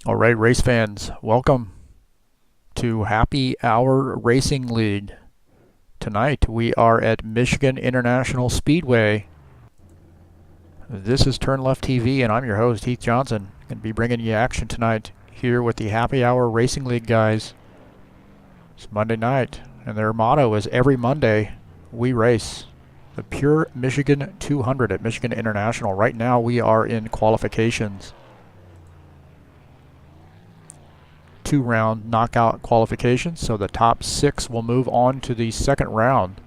All right, race fans, welcome to Happy Hour Racing League. Tonight we are at Michigan International Speedway. This is TurnLeftTV, and I'm your host, Heath Johnson. Going to be bringing you action tonight here with the Happy Hour Racing League guys. It's Monday night, and their motto is every Monday we race. The Pure Michigan 200 at Michigan International. Right now we are in qualifications. 2-round knockout qualifications, so the top 6 will move on to the second round.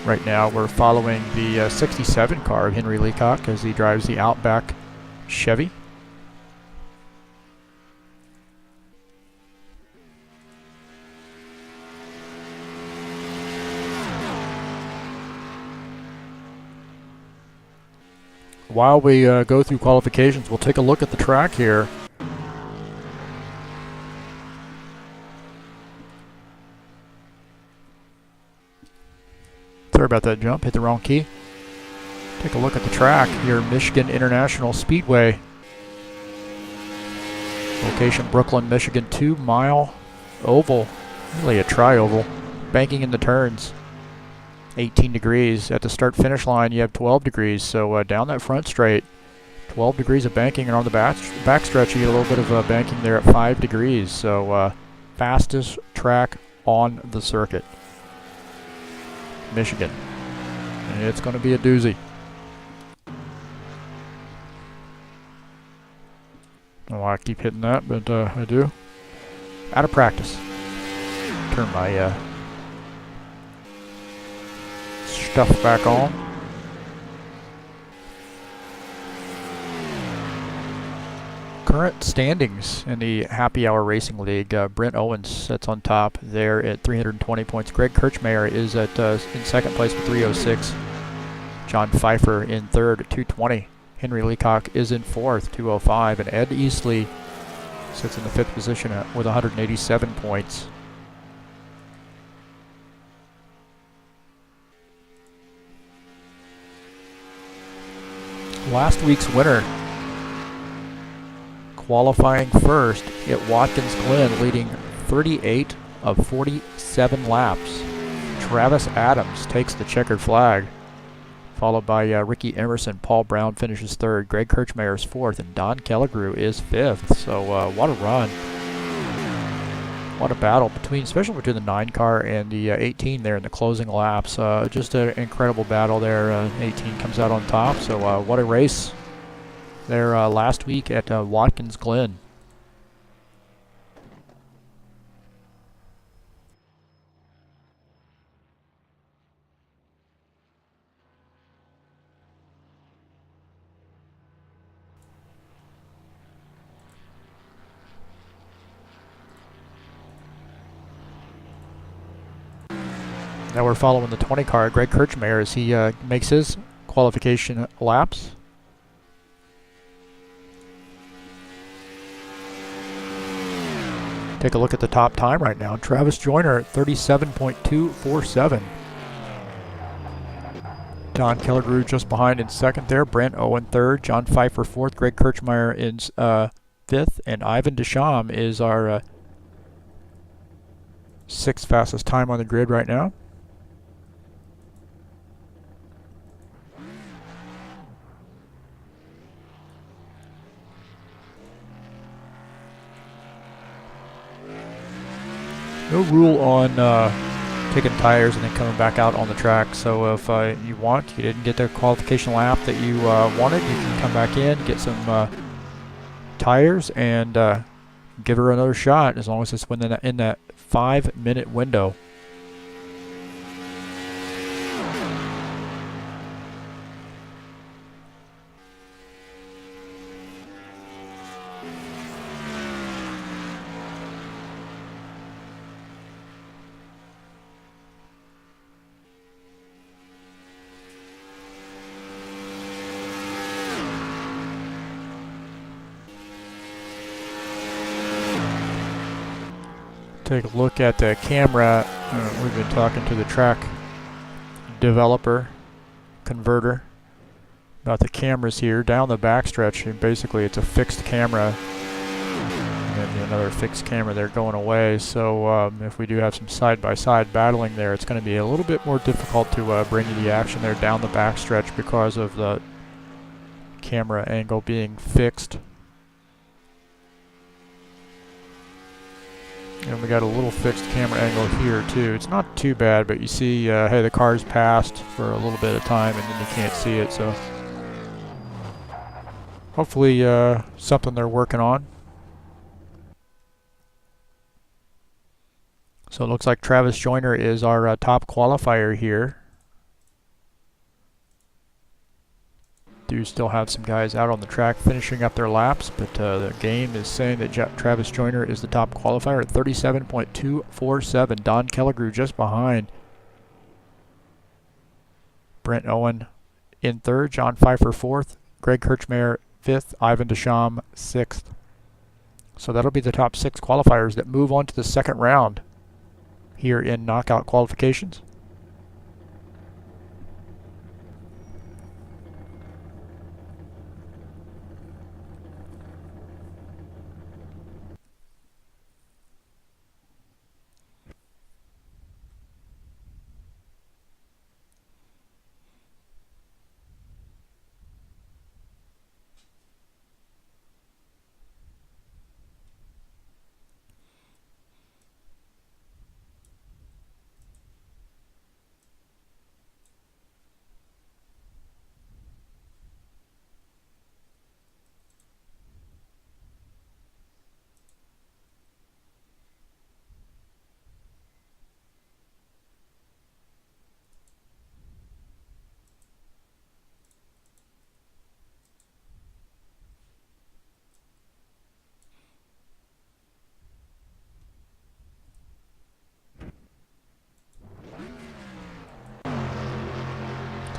Right now we're following the 67 car of Henry Leacock as he drives the Outback Chevy. While we go through qualifications, we'll take a look at the track here. Sorry about that jump, hit the wrong key. Take a look at the track here, Michigan International Speedway. Location Brooklyn, Michigan, 2-mile oval, really a tri-oval, banking in the turns. 18 degrees. At the start-finish line, you have 12 degrees. So down that front straight, 12 degrees of banking, and on the back stretch, you get a little bit of banking there at 5 degrees. So fastest track on the circuit, Michigan. And it's going to be a doozy. I don't know why I keep hitting that, but I do. Out of practice. Turn my stuff back on. Current standings in the Happy Hour Racing League. Brent Owens sits on top there at 320 points. Greg Kirchmeier is at in second place with 306. John Pfeiffer in third at 220. Henry Leacock is in fourth, 205. And Ed Eastley sits in the fifth position with 187 points. Last week's winner, qualifying first at Watkins Glen, leading 38 of 47 laps. Travis Adams takes the checkered flag, followed by Ricky Emerson. Paul Brown finishes third. Greg Kirchmeier is fourth, and Don Kelligrew is fifth. So what a run. What a battle, especially between the 9 car and the 18 there in the closing laps. Just an incredible battle there. 18 comes out on top. So what a race there last week at Watkins Glen. Now we're following the 20 car, Greg Kirchmeier, as he makes his qualification laps. Take a look at the top time right now. Travis Joyner at 37.247. Don Kelligrew just behind in second there. Brent Owen third. John Pfeiffer fourth. Greg Kirchmeier in fifth. And Ivan Deschamps is our 6th fastest time on the grid right now. No rule on taking tires and then coming back out on the track. So if you didn't get the qualification lap that you wanted, you can come back in, get some tires, and give her another shot as long as it's in that 5-minute window. Take a look at the camera. We've been talking to the track developer, converter, about the cameras here down the backstretch, and basically it's a fixed camera and then another fixed camera there going away. So if we do have some side-by-side battling there, it's going to be a little bit more difficult to bring you the action there down the backstretch because of the camera angle being fixed. And we got a little fixed camera angle here too. It's not too bad, but you see, hey, the car's passed for a little bit of time and then you can't see it. So hopefully something they're working on. So it looks like Travis Joyner is our top qualifier here. Do still have some guys out on the track finishing up their laps, but the game is saying that Travis Joyner is the top qualifier at 37.247. Don Kelligrew just behind. Brent Owen in third, John Pfeiffer fourth, Greg Kirchmeier fifth, Ivan Deschamps sixth. So that'll be the top 6 qualifiers that move on to the second round here in knockout qualifications.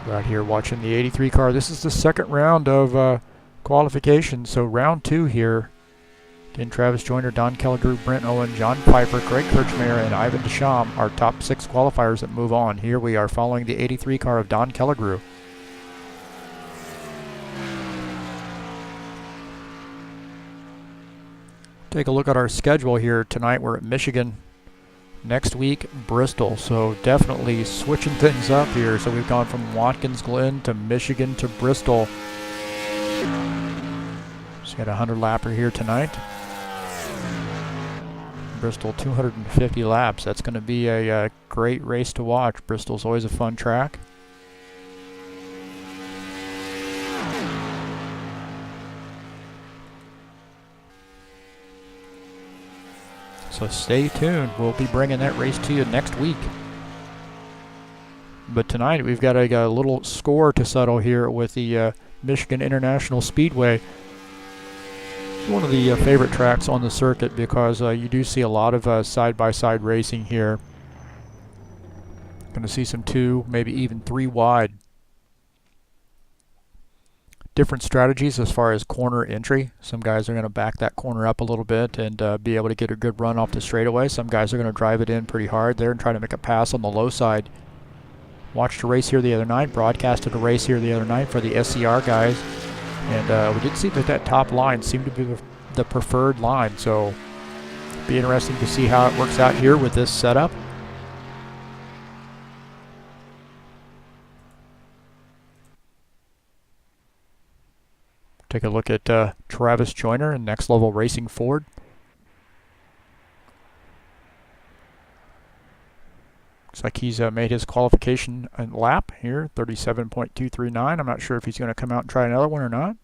Right here watching the 83 car. This is the second round of qualification. So round 2 here. Again, Travis Joyner, Don Kelligrew, Brent Owen, John Pfeiffer, Greg Kirchmeier, and Ivan Deschamps are top 6 qualifiers that move on. Here we are following the 83 car of Don Kelligrew. Take a look at our schedule here tonight. We're at Michigan. Next week, Bristol. So definitely switching things up here. So we've gone from Watkins Glen to Michigan to Bristol. Just got a 100-lapper here tonight. Bristol 250 laps. That's going to be a great race to watch. Bristol's always a fun track. So stay tuned. We'll be bringing that race to you next week. But tonight we've got a little score to settle here with the Michigan International Speedway. It's one of the favorite tracks on the circuit because you do see a lot of side-by-side racing here. Going to see some 2, maybe even 3 wide. Different strategies as far as corner entry. Some guys are going to back that corner up a little bit and be able to get a good run off the straightaway. Some guys are going to drive it in pretty hard there and try to make a pass on the low side. Watched a race here the other night, broadcasted a race here the other night for the SCR guys, and we did see that top line seemed to be the preferred line, so it'll be interesting to see how it works out here with this setup. Take a look at Travis Joyner in Next Level Racing Ford. Looks like he's made his qualification lap here, 37.239. I'm not sure if he's going to come out and try another one or not.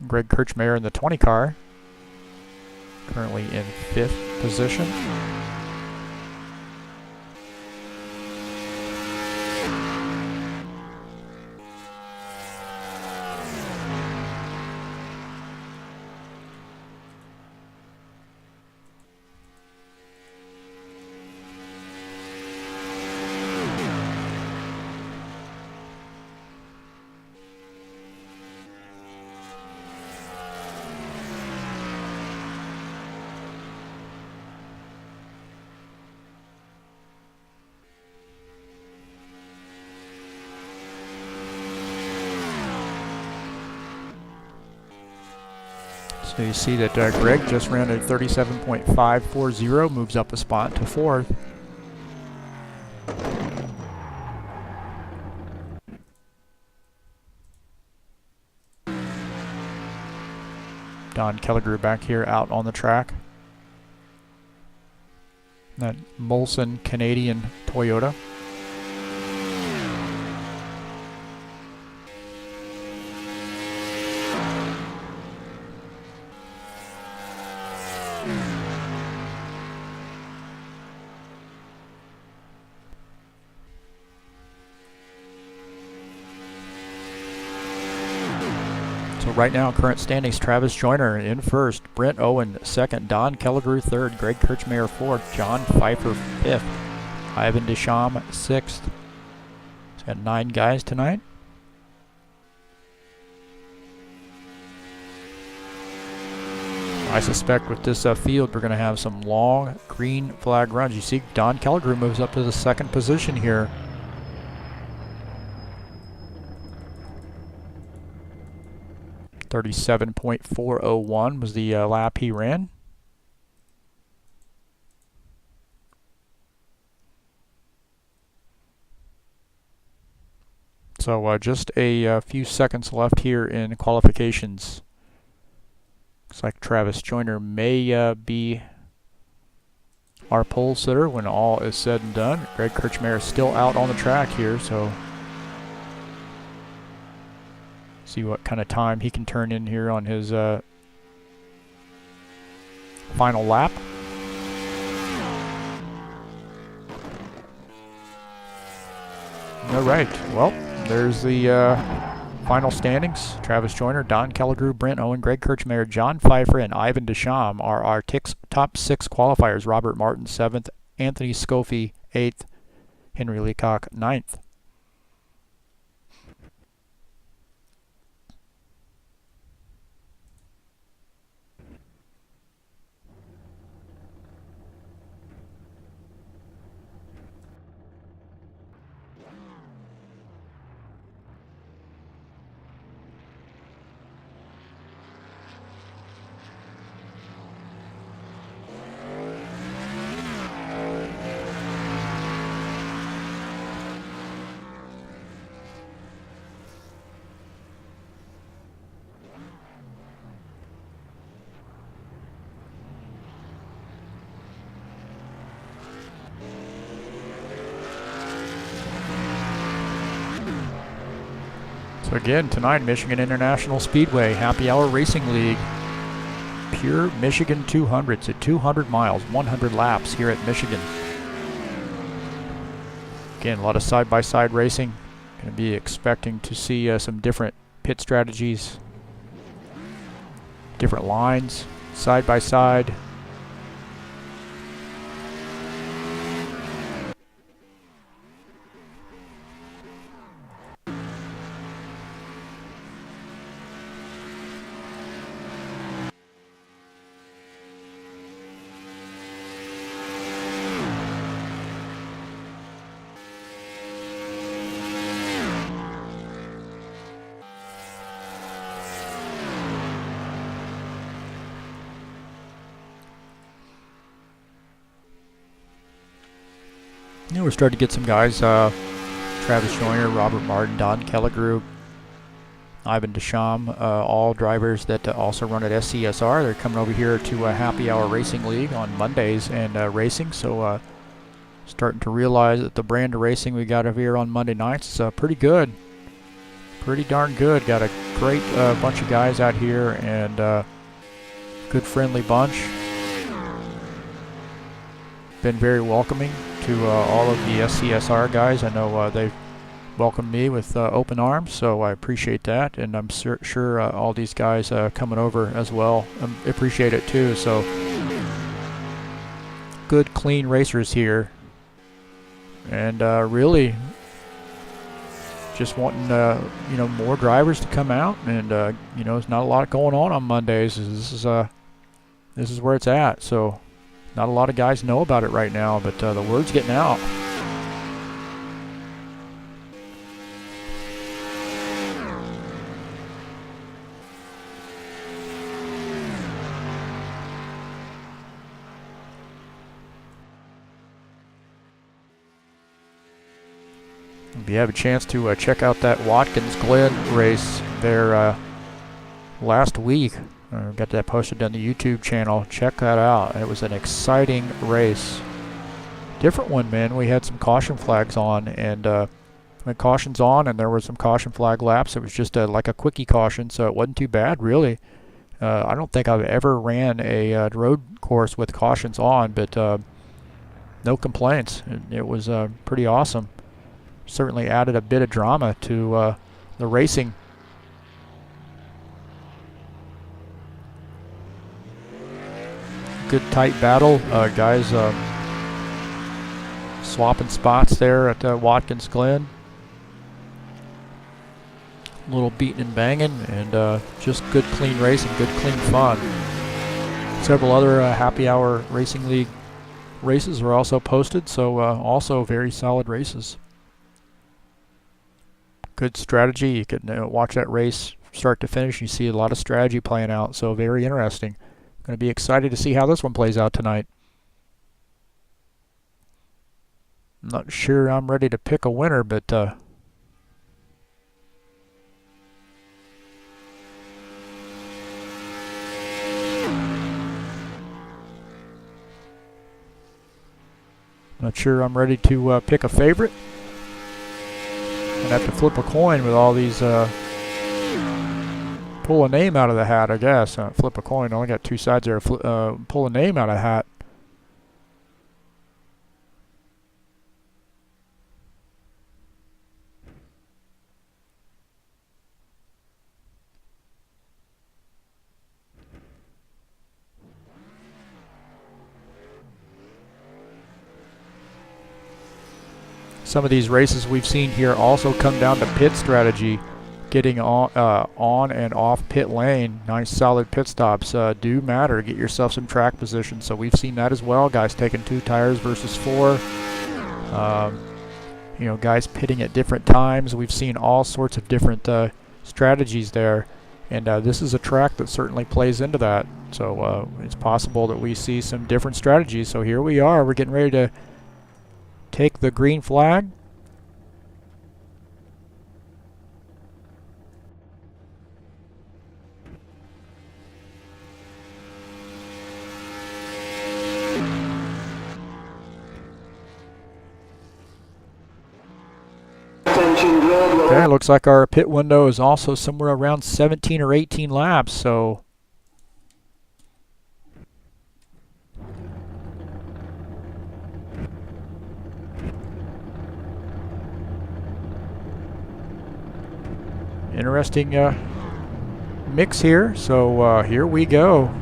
Greg Kirchmeier in the 20 car, currently in 5th position. So you see that Greg just ran a 37.540, moves up a spot to fourth. Don Kelligrew back here out on the track. That Molson Canadian Toyota. So right now, current standings, Travis Joyner in first, Brent Owen second, Don Kelligrew third, Greg Kirchmeier fourth, John Pfeiffer fifth, Ivan Deschamps sixth. He's got 9 guys tonight. I suspect with this field, we're going to have some long green flag runs. You see Don Kelligrew moves up to the second position here. .401 was the lap he ran. So just a few seconds left here in qualifications. Looks like Travis Joyner may be our pole sitter when all is said and done. Greg Kirchmeier is still out on the track here, so see what kind of time he can turn in here on his final lap. All right, well, there's the final standings. Travis Joyner, Don Kelligrew, Brent Owen, Greg Kirchmeier, John Pfeiffer, and Ivan Deschamps are our top 6 qualifiers. Robert Martin 7th, Anthony Scofie 8th, Henry Leacock 9th. So again, tonight, Michigan International Speedway Happy Hour Racing League. Pure Michigan 200. So 200 miles, 100 laps here at Michigan. Again, a lot of side-by-side racing. Going to be expecting to see some different pit strategies, different lines, side-by-side. You know, we're starting to get some guys, Travis Joyner, Robert Martin, Don Kelligrew, Ivan Deschamps, all drivers that also run at SCSR. They're coming over here to Happy Hour Racing League on Mondays and racing. So starting to realize that the brand of racing we got over here on Monday nights is pretty good. Pretty darn good. Got a great bunch of guys out here and good friendly bunch. Been very welcoming to all of the SCSR guys. I know they've welcomed me with open arms, so I appreciate that, and I'm sure all these guys coming over as well appreciate it too. So good, clean racers here, and really just wanting you know, more drivers to come out, and you know, there's not a lot going on Mondays. This is where it's at. So not a lot of guys know about it right now, but the word's getting out. If you have a chance to check out that Watkins Glen race there last week, got that posted on the YouTube channel. Check that out. It was an exciting race. Different one, man. We had some caution flags on, and when caution's on and there were some caution flag laps, it was just like a quickie caution, so it wasn't too bad, really. I don't think I've ever ran a road course with cautions on, but no complaints. It was pretty awesome. Certainly added a bit of drama to the racing. Good tight battle. Guys swapping spots there at Watkins Glen. A little beating and banging, and just good clean racing, good clean fun. Several other Happy Hour Racing League races were also posted, so also very solid races. Good strategy. You can watch that race start to finish. You see a lot of strategy playing out, so very interesting. Going to be excited to see how this one plays out tonight. I'm not sure I'm ready to pick a winner, but not sure I'm ready to pick a favorite. I'd have to flip a coin with all these, pull a name out of the hat, I guess. Flip a coin, only got two sides there. Pull a name out of the hat. Some of these races we've seen here also come down to pit strategy, getting on and off pit lane. Nice solid pit stops do matter. Get yourself some track position. So we've seen that as well. Guys taking 2 tires versus 4. You know, guys pitting at different times. We've seen all sorts of different strategies there, and this is a track that certainly plays into that. So it's possible that we see some different strategies. So here we are. We're getting ready to take the green flag. Okay, looks like our pit window is also somewhere around 17 or 18 laps, so interesting mix here. So here we go.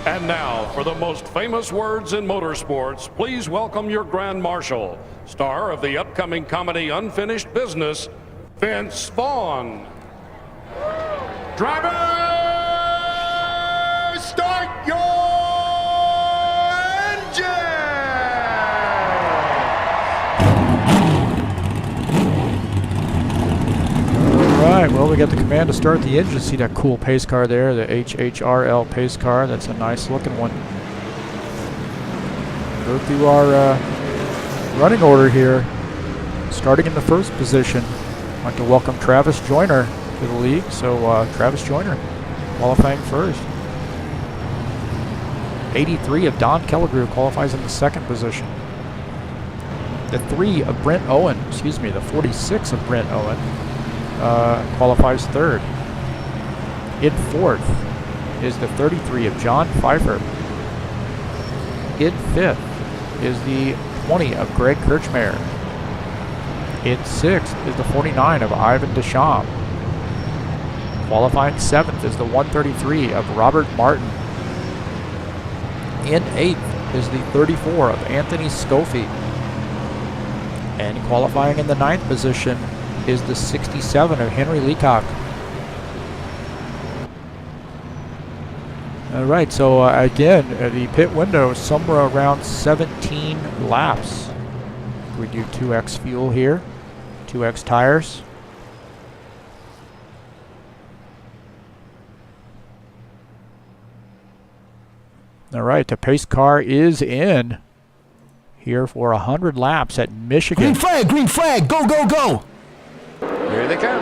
And now, for the most famous words in motorsports, please welcome your Grand Marshal, star of the upcoming comedy Unfinished Business, Vince Vaughn. Drivers, start your engine! Alright, well, we got the command to start the engine. See that cool pace car there, the HHRL pace car. That's a nice looking one. Go through our running order here. Starting in the first position, I'd like to welcome Travis Joyner to the league. So Travis Joyner qualifying first. 83 of Don Kelligrew qualifies in the second position. The 3 of Brent Owen, the 46 of Brent Owen qualifies third. In fourth is the 33 of John Pfeiffer. In fifth is the 20 of Greg Kirchmeier. In sixth is the 49 of Ivan Deschamps. Qualifying seventh is the 133 of Robert Martin. In eighth is the 34 of Anthony Scoffi. And qualifying in the ninth position is the 67 of Henry Leacock. All right, so again, the pit window is somewhere around 17 laps. We do 2x fuel here, 2x tires. All right, the pace car is in. here for 100 laps at Michigan. Green flag, go, go, go! Here they come.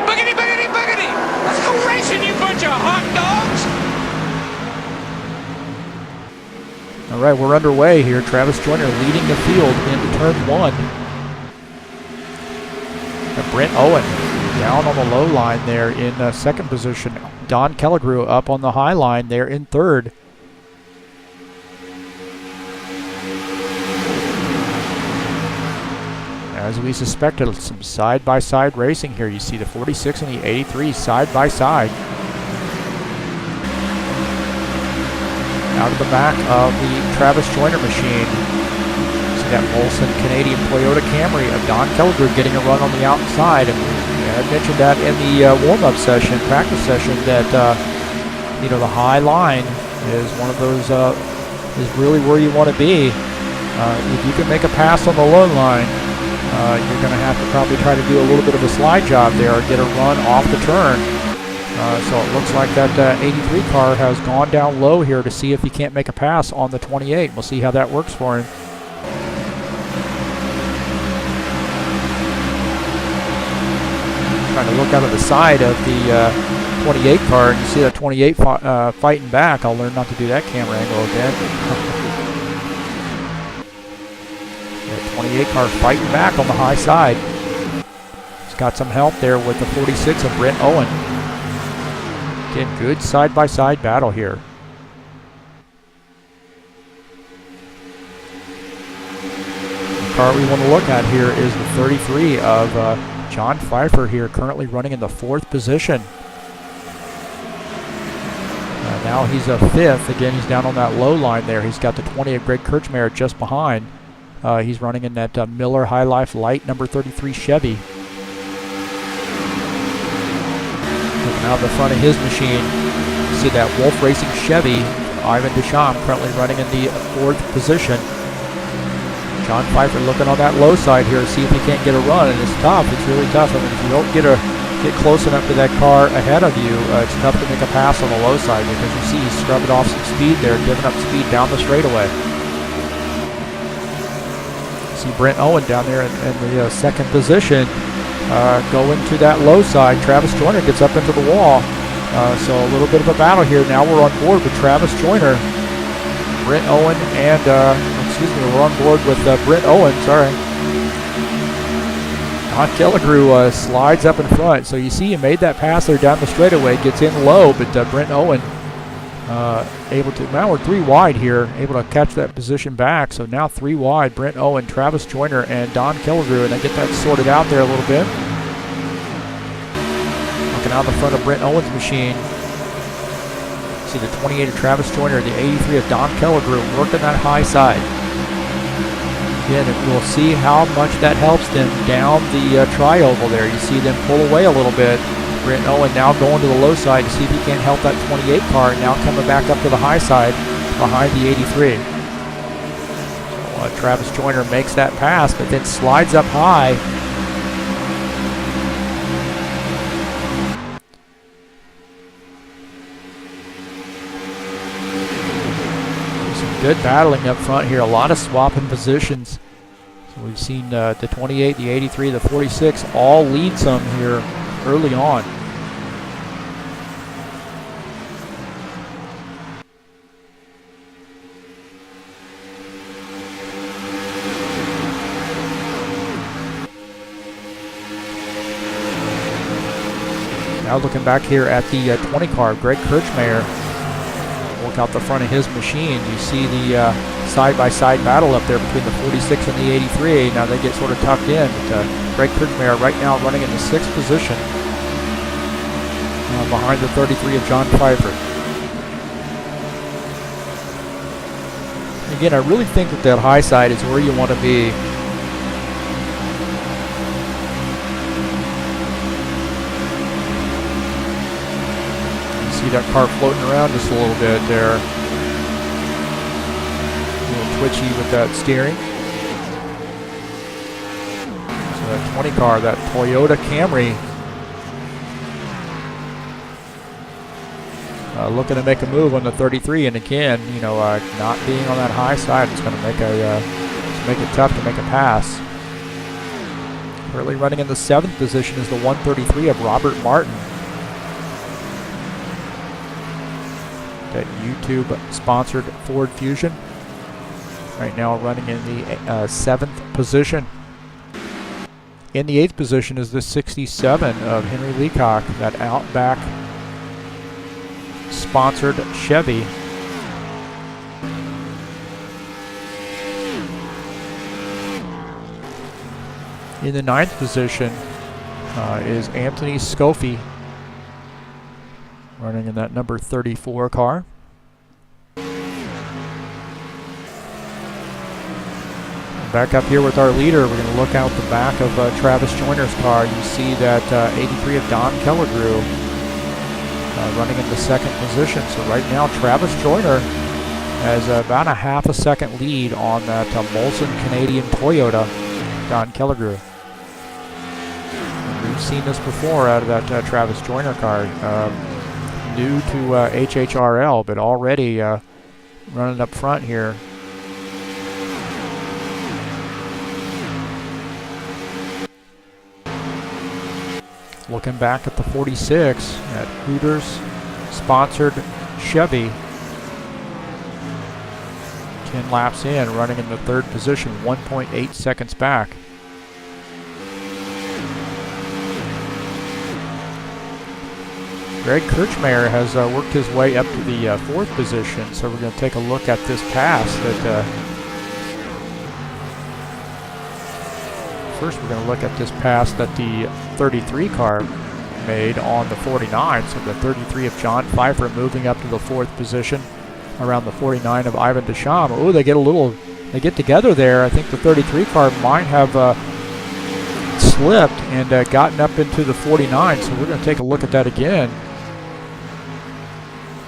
Boogity, boogity, boogity! Let's go racing, you bunch of hot dogs! All right, we're underway here. Travis Joyner leading the field into turn 1. And Brent Owen down on the low line there in second position. Don Kelligrew up on the high line there in third. As we suspected, some side-by-side racing here. You see the 46 and the 83 side-by-side. Out of the back of the Travis Joyner machine. See that Molson Canadian Toyota Camry of Don Kelligrew getting a run on the outside. And I mentioned that in the warm-up session, practice session, that you know, the high line is one of those is really where you want to be. If you can make a pass on the low line, you're going to have to probably try to do a little bit of a slide job there or get a run off the turn. So it looks like that 83 car has gone down low here to see if he can't make a pass on the 28. We'll see how that works for him. Trying to look out of the side of the 28 car, and you see that 28 fighting back. I'll learn not to do that camera angle again. 28 car fighting back on the high side. He's got some help there with the 46 of Brent Owen. Again, good side-by-side battle here. The car we want to look at here is the 33 of John Pfeiffer here, currently running in the 4th position. Now he's a 5th. Again, he's down on that low line there. He's got the 20 of Greg Kirchmeier just behind. He's running in that Miller High Life Light number 33 Chevy. Looking out the front of his machine, you see that Wolf Racing Chevy, Ivan Deschamps, currently running in the 4th position. John Pfeiffer looking on that low side here to see if he can't get a run, and it's tough. It's really tough. I mean, if you don't get close enough to that car ahead of you, it's tough to make a pass on the low side, because you see he's scrubbing off some speed there, giving up speed down the straightaway. See Brent Owen down there in the 2nd position, going to that low side. Travis Joyner gets up into the wall, so a little bit of a battle here. Now we're on board with Travis Joyner, Brent Owen, and we're on board with Brent Owen. Sorry, Don Kelligrew slides up in front. So you see he made that pass there down the straightaway, gets in low, but Brent Owen able to, now we're 3 wide here, able to catch that position back. So now 3 wide, Brent Owen, Travis Joyner, and Don Kelligrew, and I get that sorted out there a little bit. Looking out the front of Brent Owen's machine, see the 28 of Travis Joyner, the 83 of Don Kelligrew working that high side. Again, we'll see how much that helps them down the tri-oval there. You see them pull away a little bit. Brent Owen now going to the low side to see if he can't help that 28 car, now coming back up to the high side behind the 83. So, Travis Joyner makes that pass, but then slides up high. Some good battling up front here, a lot of swapping positions. So we've seen the 28, the 83, the 46 all lead some here early on. Now looking back here at the 20 car, Greg Kirchmeier, work out the front of his machine. You see the side-by-side battle up there between the 46 and the 83. Now they get sort of tucked in, but Greg Kirchmeier right now running in the 6th position behind the 33 of John Pfeiffer. Again, I really think that high side is where you want to be. See that car floating around just a little bit there. A little twitchy with that steering. So that 20 car, that Toyota Camry, looking to make a move on the 33, and again, you know, not being on that high side, it's going to make a make it tough to make a pass. Currently running in the 7th position is the 133 of Robert Martin. That YouTube-sponsored Ford Fusion. Right now running in the 7th position. In the 8th position is the 67 of Henry Leacock, that Outback sponsored Chevy. In the 9th position is Anthony Scoffi, running in that number 34 car. Back up here with our leader, we're going to look out the back of Travis Joyner's car. You see that 83 of Don Kellegrew running in the 2nd position. So right now, Travis Joyner has about a half a second lead on that Molson Canadian Toyota Don Kellegrew. We've seen this before out of that Travis Joyner car. New to HHRL, but already running up front here. Looking back at the 46 at Hooters sponsored Chevy. 10 laps in, running in the 3rd position, 1.8 seconds back. Greg Kirchmeier has worked his way up to the 4th position, so we're going to take a look at this pass that first we're going to look at this pass that the 33 car made on the 49. So the 33 of John Pfeiffer moving up to the 4th position around the 49 of Ivan Deschamps. Oh, they get together there. I think the 33 car might have slipped and gotten up into the 49. So we're going to take a look at that again.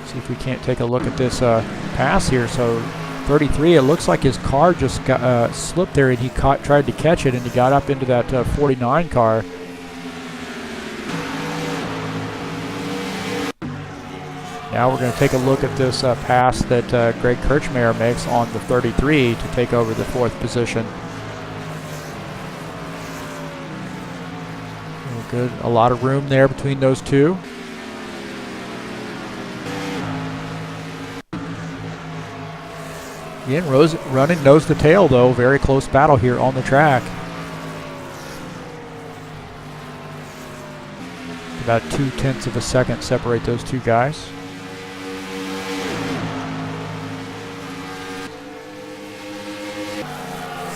See if we can't take a look at this pass here. So 33, it looks like his car just got slipped there, and he tried to catch it, and he got up into that 49 car. Now we're going to take a look at this pass that Greg Kirchmeier makes on the 33 to take over the 4th position. Good, a lot of room there between those two. Again, Rose running nose to tail, though. Very close battle here on the track. About 0.2 of a second separate those two guys.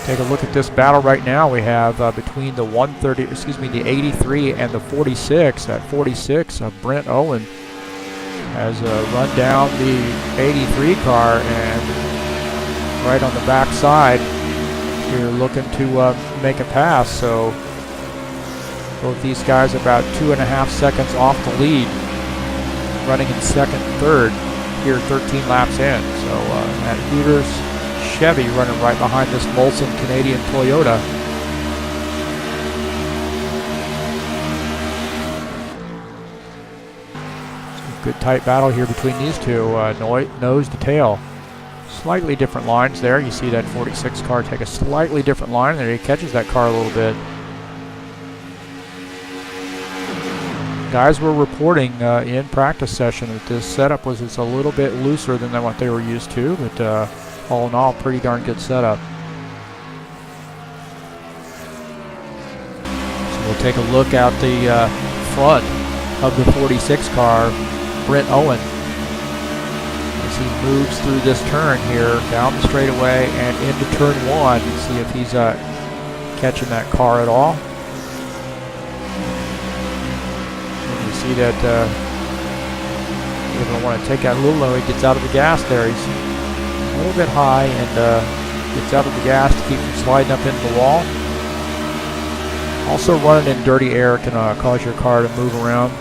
Take a look at this battle right now. We have between the the 83 and the 46. That 46, Brent Owen has run down the 83 car, and right on the back side, you're looking to make a pass. So both these guys about 2.5 seconds off the lead, running in 2nd and 3rd here 13 laps in. So at Hooters, Chevy running right behind this Molson Canadian Toyota. Good tight battle here between these two, nose to tail. Slightly different lines there. You see that 46 car take a slightly different line there. He catches that car a little bit. Guys were reporting in practice session that this setup was just a little bit looser than what they were used to, but all in all, pretty darn good setup. So we'll take a look out the front of the 46 car, Brent Owen. He moves through this turn here, down the straightaway and into turn 1. See if he's catching that car at all. And you see that he's going to want to take out a little low. He gets out of the gas there. He's a little bit high and gets out of the gas to keep from sliding up into the wall. Also, running in dirty air can cause your car to move around.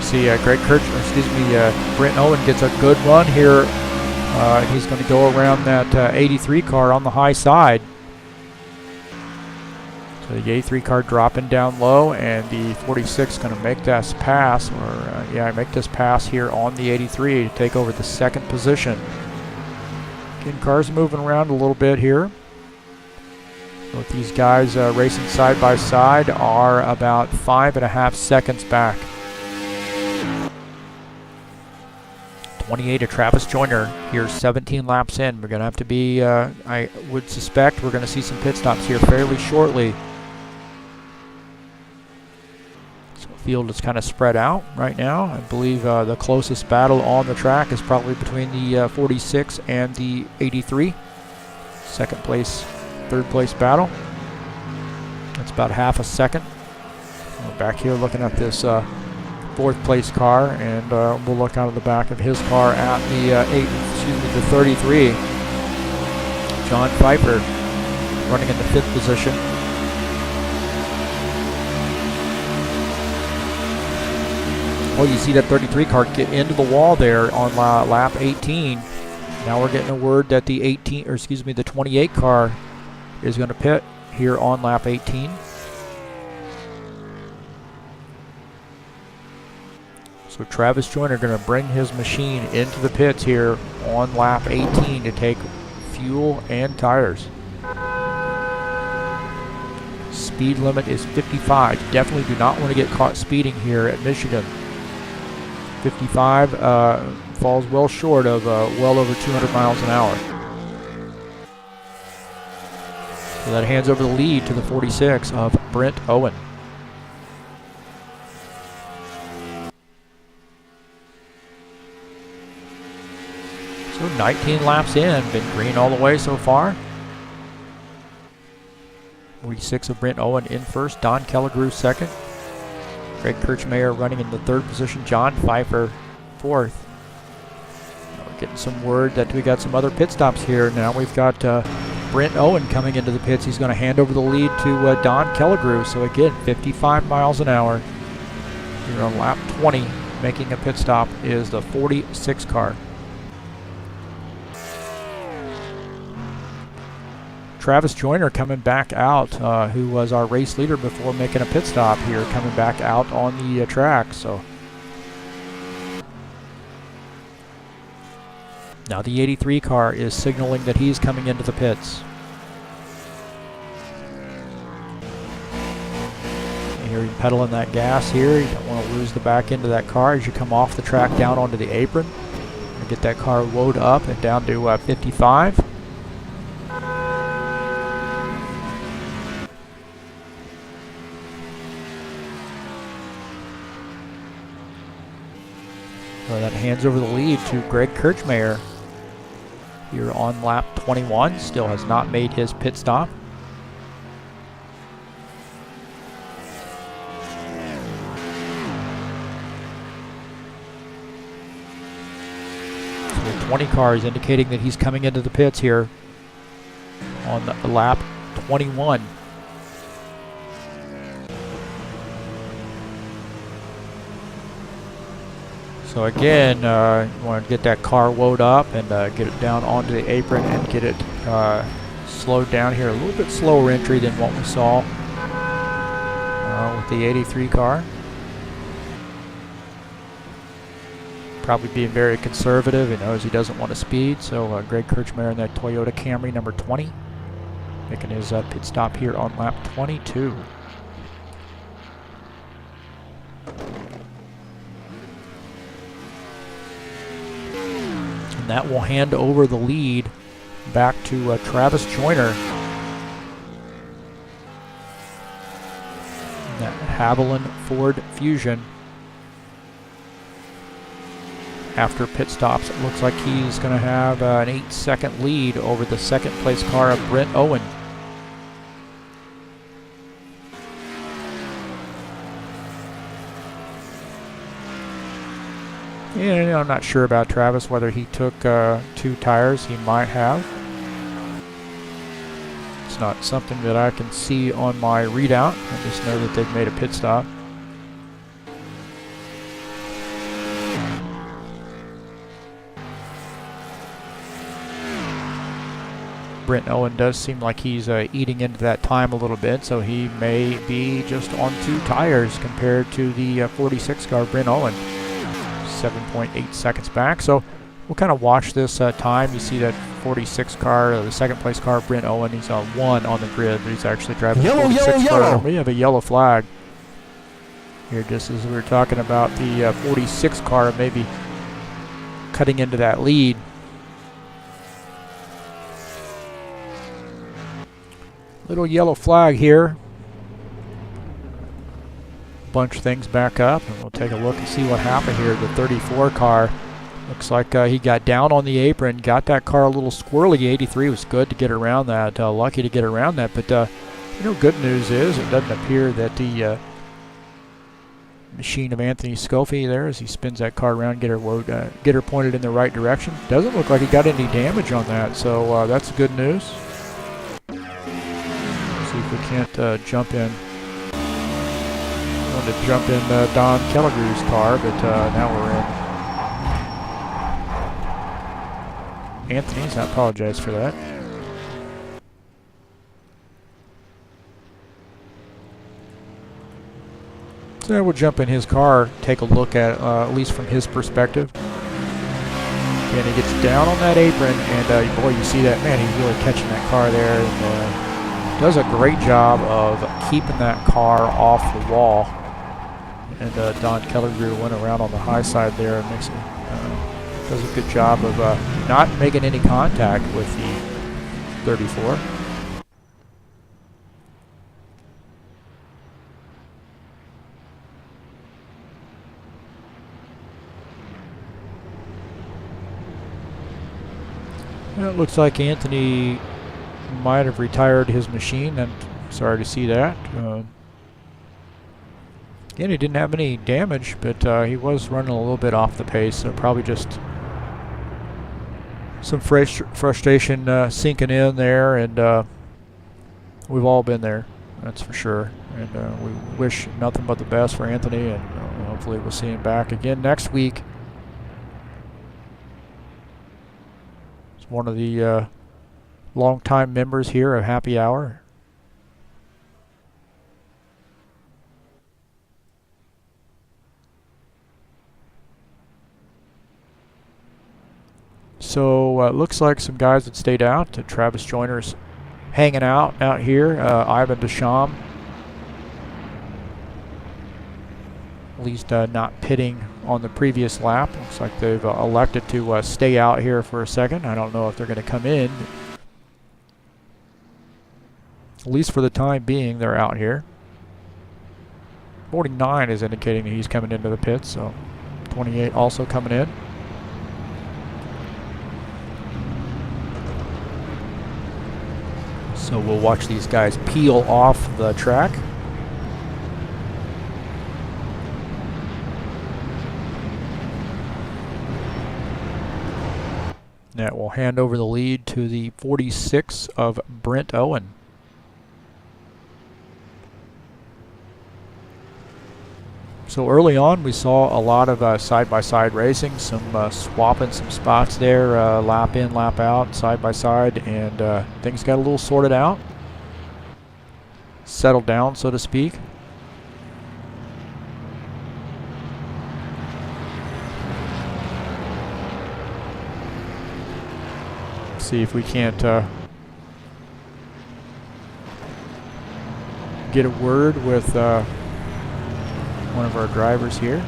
see Brent Owen gets a good run here. He's going to go around that 83 car on the high side. So the 83 car dropping down low, and the 46 going to make this pass, make this pass here on the 83 to take over the second position. Again, cars moving around a little bit here. Both these guys racing side by side are about 5.5 seconds back. 28 of Travis Joyner here, 17 laps in. We're going to have to be, I would suspect we're going to see some pit stops here fairly shortly. So the field is kind of spread out right now. I believe the closest battle on the track is probably between the 46 and the 83. Second place, third place battle. That's about half a second. We're back here looking at this fourth place car, and we'll look out of the back of his car at the 33. John Pfeiffer running in the 5th position. Oh, you see that 33 car get into the wall there on lap 18. Now we're getting a word that the 28 car is going to pit here on lap 18. So Travis Joyner going to bring his machine into the pits here on lap 18 to take fuel and tires. Speed limit is 55. Definitely do not want to get caught speeding here at Michigan. 55 falls well short of well over 200 miles an hour. So that hands over the lead to the 46 of Brent Owen. So 19 laps in, been green all the way so far. 46 of Brent Owen in first, Don Kelligrew second. Greg Kirchmeier running in the 3rd position, John Pfeiffer 4th. We're getting some word that we got some other pit stops here. Now we've got Brent Owen coming into the pits. He's going to hand over the lead to Don Kelligrew. So again, 55 miles an hour. Here on lap 20, making a pit stop is the 46 car. Travis Joyner coming back out, who was our race leader before making a pit stop here, coming back out on the track. So now the 83 car is signaling that he's coming into the pits. And here you're pedaling that gas here. You don't want to lose the back end of that car as you come off the track down onto the apron. Get that car load up and down to 55. So that hands over the lead to Greg Kirchmeier here on lap 21. Still has not made his pit stop. So the 20 car is indicating that he's coming into the pits here on the lap 21. So again, you want to get that car woed up and get it down onto the apron and get it slowed down here. A little bit slower entry than what we saw with the 83 car. Probably being very conservative. He knows he doesn't want to speed. So Greg Kirchmeier in that Toyota Camry number 20, making his pit stop here on lap 22. And that will hand over the lead back to Travis Joyner. That Haviland Ford Fusion. After pit stops, it looks like he's going to have an 8-second lead over the 2nd place car of Brent Owen. Yeah, I'm not sure about Travis, whether he took 2 tires. He might have. It's not something that I can see on my readout. I just know that they've made a pit stop. Brent Owen does seem like he's eating into that time a little bit, so he may be just on 2 tires compared to the 46 car Brent Owen. 7.8 seconds back. So we'll kind of watch this time. You see that 46 car, the second place car, Brent Owen, he's on 1 on the grid, but he's actually driving the 46 car. We have a yellow flag here, just as we were talking about the 46 car maybe cutting into that lead. Little yellow flag here. Bunch things back up, and we'll take a look and see what happened here. The 34 car looks like he got down on the apron, got that car a little squirrely. 83 was good to get around that, lucky to get around that. But you know, good news is it doesn't appear that the machine of Anthony Scoffi there, as he spins that car around, get her pointed in the right direction. Doesn't look like he got any damage on that, so that's good news. See if we can't jump in. I wanted to jump in Don Kellegrew's car, but now we're in Anthony's. I apologize for that. So we'll jump in his car, take a look at least from his perspective. And he gets down on that apron, and boy, you see that, man, he's really catching that car there, and does a great job of keeping that car off the wall. And Don Kellegrew went around on the high side there and does a good job of not making any contact with the 34. And it looks like Anthony might have retired his machine, and sorry to see that. Again, he didn't have any damage, but he was running a little bit off the pace, so probably just some frustration sinking in there, and we've all been there, that's for sure. And we wish nothing but the best for Anthony, and hopefully we'll see him back again next week. He's one of the longtime members here of Happy Hour. So it looks like some guys that stayed out. Travis Joyner's hanging out here. Ivan Deschamps, at least not pitting on the previous lap. Looks like they've elected to stay out here for a second. I don't know if they're going to come in. At least for the time being, they're out here. 49 is indicating that he's coming into the pits, so 28 also coming in. So we'll watch these guys peel off the track. That will hand over the lead to the 46 of Brent Owen. So early on, we saw a lot of side-by-side racing, some swapping some spots there, lap in, lap out, side-by-side, and things got a little sorted out, settled down, so to speak. See if we can't get a word with one of our drivers here.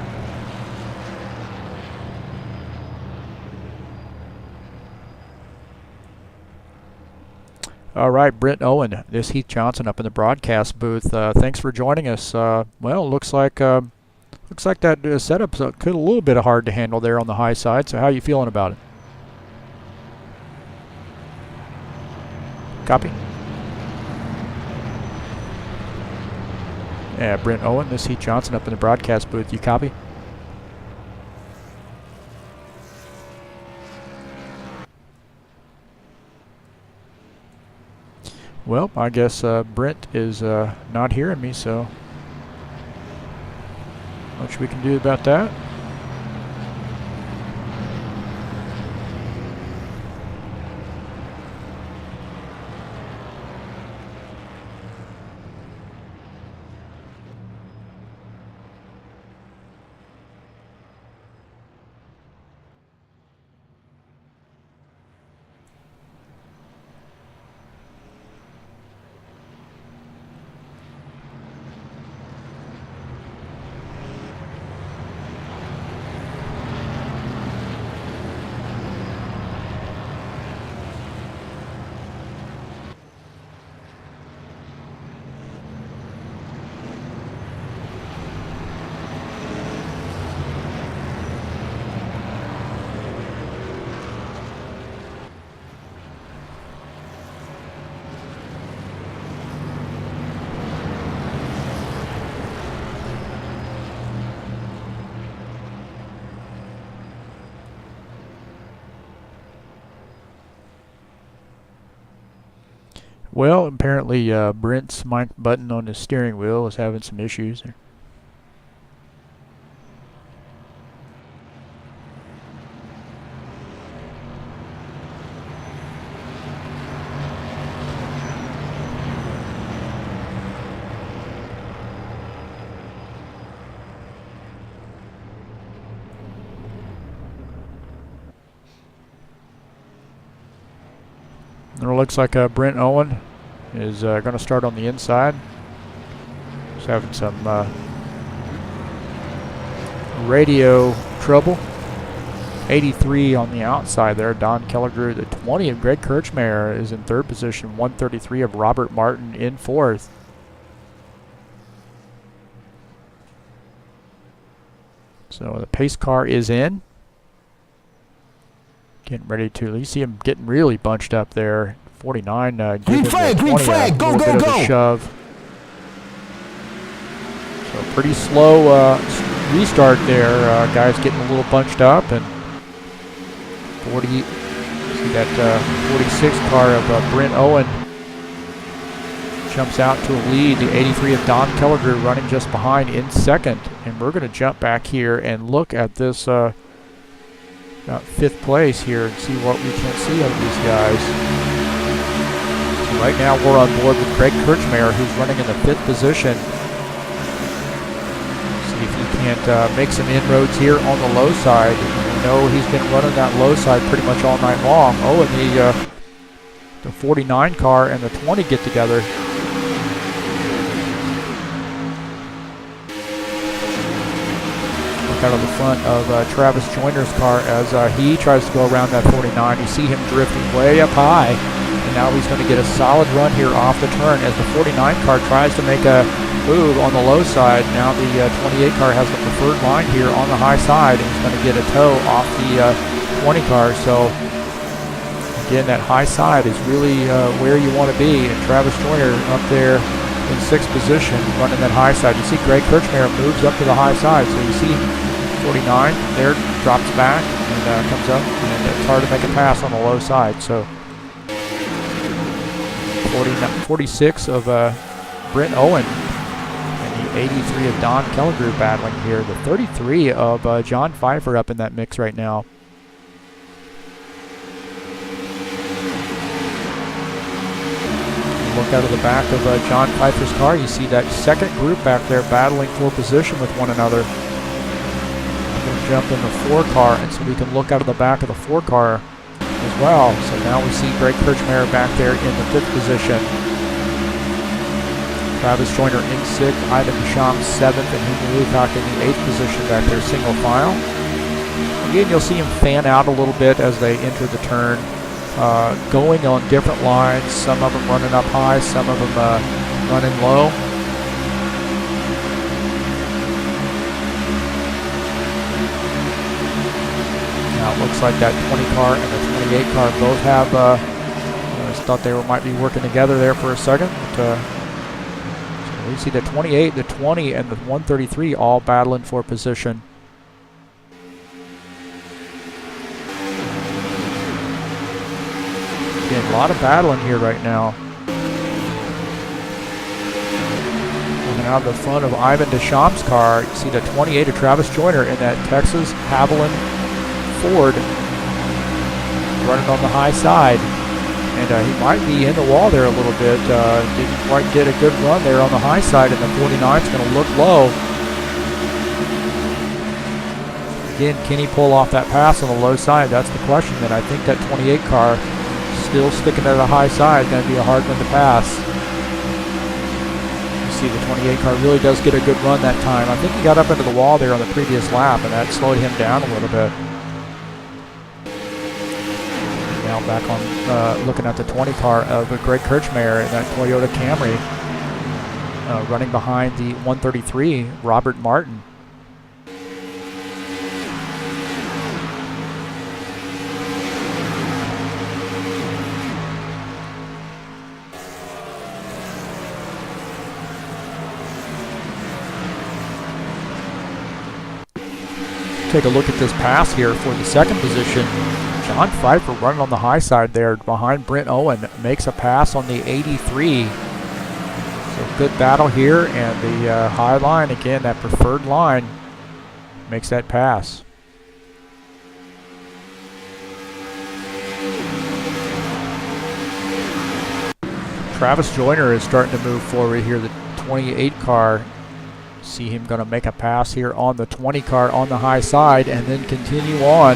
All right, Brent Owen, this is Heath Johnson up in the broadcast booth. Thanks for joining us. Well, it looks like that setup's a little bit hard to handle there on the high side. So how are you feeling about it? Copy. Yeah, Brent Owen, this is Heath Johnson up in the broadcast booth. You copy? Well, I guess Brent is not hearing me, so not much we can do about that. Well, apparently Brent's mic button on his steering wheel is having some issues. It looks like Brent Owen is going to start on the inside. He's having some radio trouble. 83 on the outside there. Don Kelligrew, the 20 of Greg Kirchmeier is in third position. 133 of Robert Martin in fourth. So the pace car is in. Getting ready to, you see him getting really bunched up there. 49 green flag, go, go, go. Shove. So pretty slow restart there. Guys getting a little bunched up, and 40. See that 46 car of Brent Owen jumps out to a lead. The 83 of Don Kelligrew running just behind in second, and we're going to jump back here and look at this. About fifth place here and see what we can see out of these guys. So right now we're on board with Greg Kirchmeier, who's running in the fifth position. See if he can't make some inroads here on the low side. You know he's been running that low side pretty much all night long. Oh, and the 49 car and the 20 get together. Out of the front of Travis Joyner's car as he tries to go around that 49. You see him drifting way up high, and now he's going to get a solid run here off the turn as the 49 car tries to make a move on the low side. Now the 28 car has the preferred line here on the high side, and he's going to get a tow off the 20 car. So again, that high side is really where you want to be, and Travis Joyner up there in sixth position running that high side. You see Greg Kirchmeier moves up to the high side, so you see 49 there, drops back and comes up, and it's hard to make a pass on the low side. So 46 of Brent Owen and the 83 of Don Kelligrew battling here. The 33 of John Pfeiffer up in that mix right now. Look out of the back of John Pfeiffer's car. You see that second group back there battling for position with one another. I'm going to jump in the 4 car, and so we can look out of the back of the 4 car as well. So now we see Greg Kirchmeier back there in the 5th position. Travis Joyner in 6th, Ivan Deschamps 7th, and Heath back in the 8th position back there, single file. Again, you'll see him fan out a little bit as they enter the turn. Going on different lines, some of them running up high, some of them running low. Now it looks like that 20 car and the 28 car both have, I just thought they might be working together there for a second. But, so we see the 28, the 20, and the 133 all battling for position. Again, a lot of battling here right now. Coming out of the front of Ivan Deschamps' car, you see the 28 of Travis Joyner in that Texas Haviland Ford running on the high side. And he might be in the wall there a little bit. Didn't quite get a good run there on the high side, and the 49's going to look low. Again, can he pull off that pass on the low side? That's the question. And I think that 28 car still sticking to the high side, going to be a hard one to pass. You see the 28 car really does get a good run that time. I think he got up into the wall there on the previous lap, and that slowed him down a little bit. Now back on looking at the 20 car of Greg Kirchmeier in that Toyota Camry, running behind the 133, Robert Martin. Take a look at this pass here for the second position. John Pfeiffer running on the high side there behind Brent Owen, makes a pass on the 83. So good battle here, and the high line, again, that preferred line, makes that pass. Travis Joyner is starting to move forward here, the 28 car. See him going to make a pass here on the 20 car on the high side and then continue on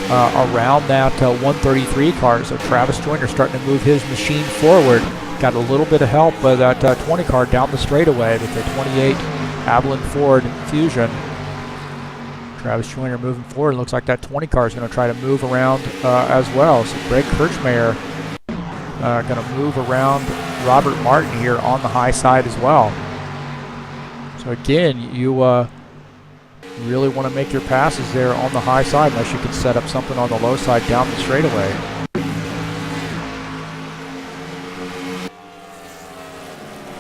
around that 133 car. So Travis Joyner starting to move his machine forward. Got a little bit of help by that 20 car down the straightaway with the 28 Avalon Ford Fusion. Travis Joyner moving forward. Looks like that 20 car is going to try to move around as well. So Greg Kirchmeier going to move around Robert Martin here on the high side as well. So again, you really want to make your passes there on the high side unless you can set up something on the low side down the straightaway.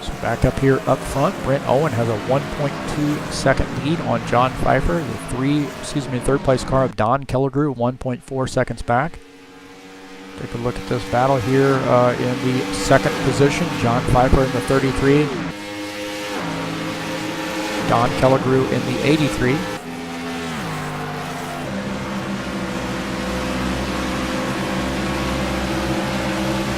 So back up here up front, Brent Owen has a 1.2 second lead on John Pfeiffer. The third place car of Don Kellegrew, 1.4 seconds back. Take a look at this battle here in the second position. John Pfeiffer in the 33. Don Kellegrew in the 83.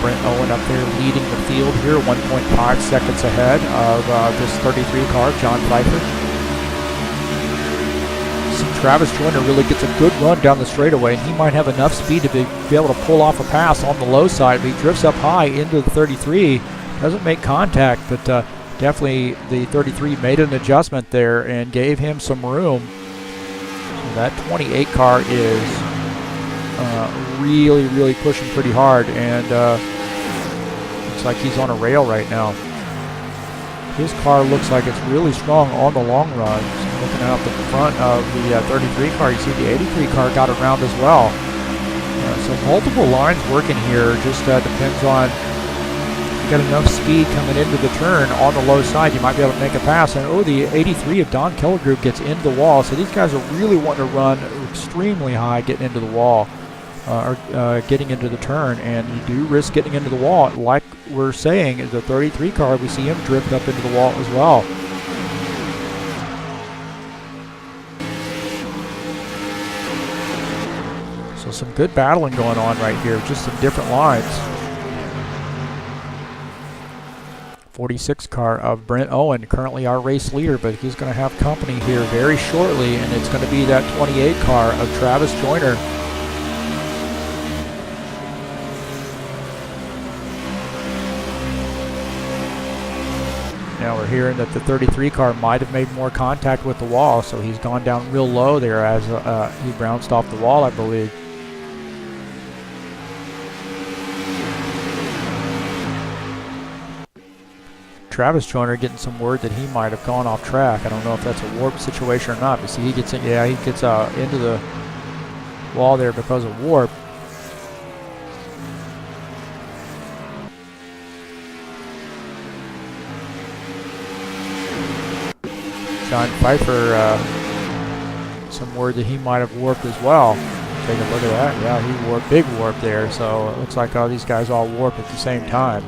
Brent Owen up there leading the field here, 1.5 seconds ahead of this 33 car, John Pfeiffer. See, Travis Joyner really gets a good run down the straightaway, and he might have enough speed to be able to pull off a pass on the low side, but he drifts up high into the 33, doesn't make contact, but definitely the 33 made an adjustment there and gave him some room. So that 28 car is really pushing pretty hard, and looks like he's on a rail right now. His car looks like it's really strong on the long run. So looking out the front of the 33 car, you see the 83 car got around as well. So multiple lines working here, just depends on got enough speed coming into the turn on the low side, you might be able to make a pass. And the 83 of Don Kellegrew gets into the wall. So these guys are really wanting to run extremely high getting into the wall, or getting into the turn. And you do risk getting into the wall. Like we're saying, the 33 car, we see him drift up into the wall as well. So some good battling going on right here, just some different lines. 46 car of Brent Owen, currently our race leader, but he's going to have company here very shortly, and it's going to be that 28 car of Travis Joyner. Now we're hearing that the 33 car might have made more contact with the wall, so he's gone down real low there as he bounced off the wall, I believe. Travis Joyner getting some word that he might have gone off track. I don't know if that's a warp situation or not, but see, he gets in, yeah, he gets into the wall there because of warp. John Pfeiffer, some word that he might have warped as well. Take a look at that. Yeah, he warped, big warp there. So it looks like all these guys all warp at the same time.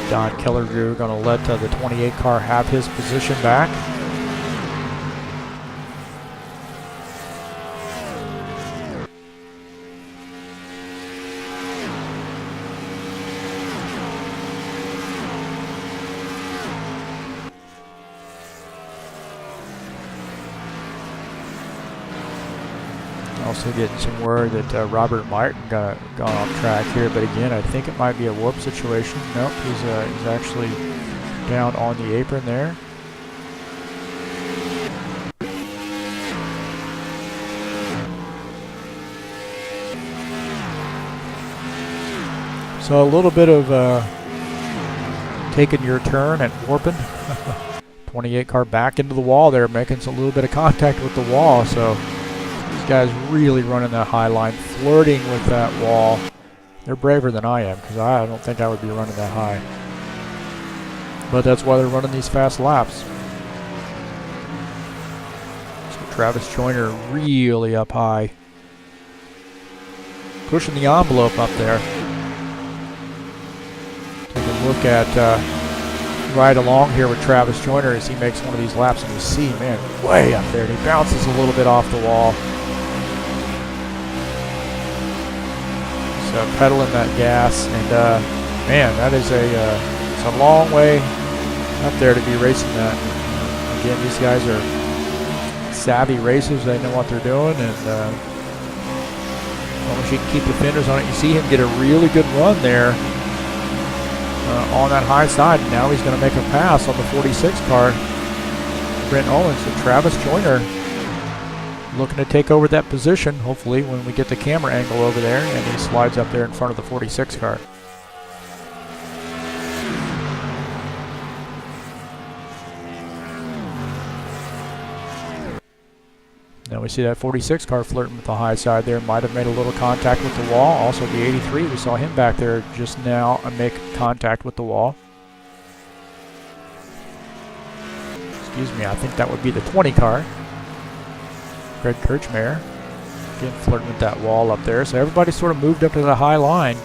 Don Kellegrew going to let the 28 car have his position back. Also getting some word that Robert Martin got gone off track here, but again, I think it might be a warp situation. Nope, he's actually down on the apron there. So a little bit of taking your turn and warping. 28 car back into the wall there, making a little bit of contact with the wall. So these guys really running that high line, flirting with that wall. They're braver than I am, because I don't think I would be running that high. But that's why they're running these fast laps. So Travis Joyner really up high. Pushing the envelope up there. Take a look at right along here with Travis Joyner as he makes one of these laps, and you see, man, way up there. And he bounces a little bit off the wall. So pedaling that gas, and man, that is it's a long way up there to be racing that. Again, these guys are savvy racers. They know what they're doing, and as long as you can keep the fenders on it. You see him get a really good run there on that high side. Now he's going to make a pass on the 46 car, Brent Owens. So Travis Joyner looking to take over that position, hopefully, when we get the camera angle over there, and he slides up there in front of the 46 car. Now we see that 46 car flirting with the high side there. Might have made a little contact with the wall. Also the 83, we saw him back there just now make contact with the wall. Excuse me, I think that would be the 20 car. Greg Kirchmeier, again flirting with that wall up there. So everybody sort of moved up to the high line.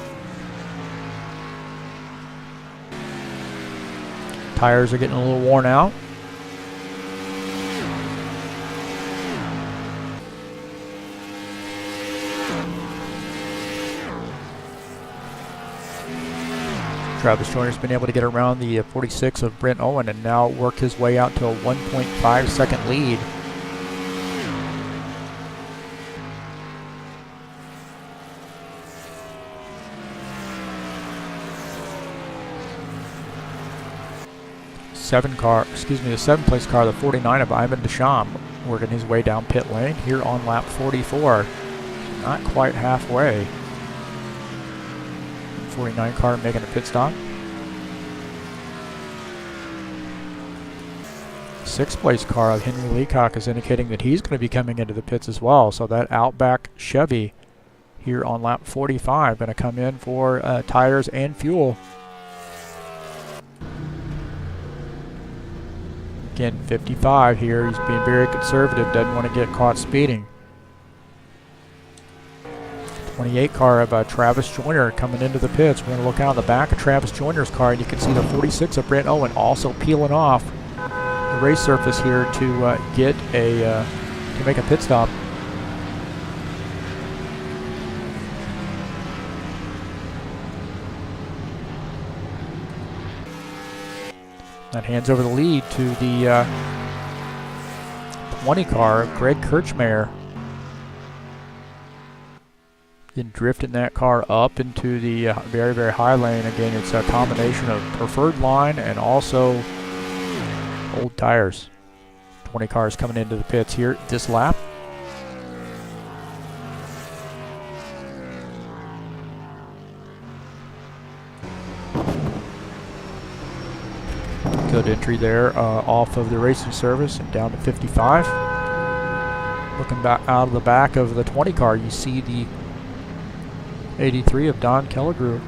Tires are getting a little worn out. Travis Joyner's been able to get around the 46 of Brent Owen and now work his way out to a 1.5 second lead. The seventh place car, the 49 of Ivan Deschamps, working his way down pit lane here on lap 44. Not quite halfway. 49 car making a pit stop. Sixth place car of Henry Leacock is indicating that he's going to be coming into the pits as well. So that Outback Chevy here on lap 45 going to come in for tires and fuel. Again, 55 here. He's being very conservative, doesn't want to get caught speeding. 28 car of Travis Joyner coming into the pits. We're going to look out the back of Travis Joyner's car, and you can see the 46 of Brent Owen also peeling off the race surface here to get a to make a pit stop. That hands over the lead to the 20 car, Greg Kirchmeier. Then drifting that car up into the very, very high lane. Again, it's a combination of preferred line and also old tires. 20 cars coming into the pits here this lap. Good entry there off of the racing service and down to 55. Looking back out of the back of the 20 car, you see the 83 of Don Kellegrew.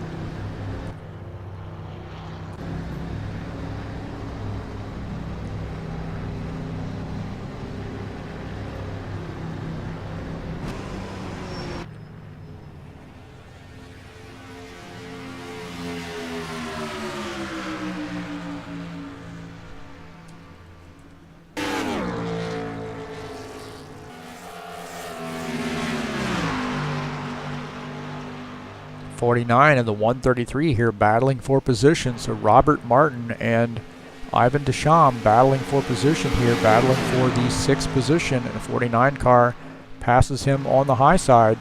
'49 and the 133 here battling for position. So Robert Martin and Ivan Deschamps battling for position here, battling for the 6th position. And the 49 car passes him on the high side.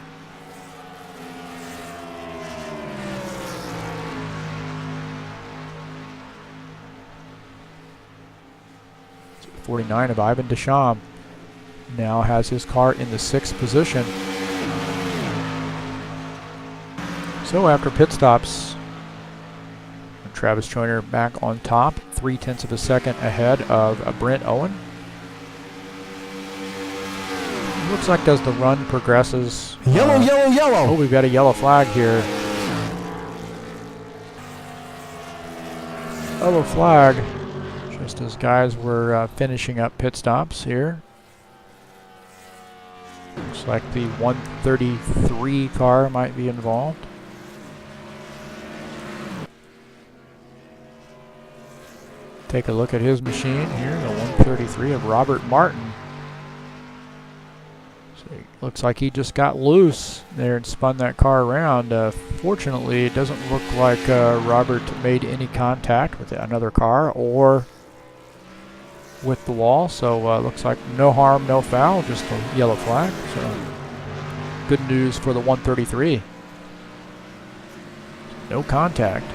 So 49 of Ivan Deschamps now has his car in the 6th position. So after pit stops, Travis Joyner back on top, 0.3 of a second ahead of Brent Owen. Looks like as the run progresses. Yellow, yellow, yellow. Oh, we've got a yellow flag here. yellow flag just as guys were finishing up pit stops here. Looks like the 133 car might be involved. Take a look at his machine here, the 133 of Robert Martin. So it looks like he just got loose there and spun that car around. Fortunately, it doesn't look like Robert made any contact with another car or with the wall, so looks like no harm, no foul, just a yellow flag. So good news for the 133. No contact.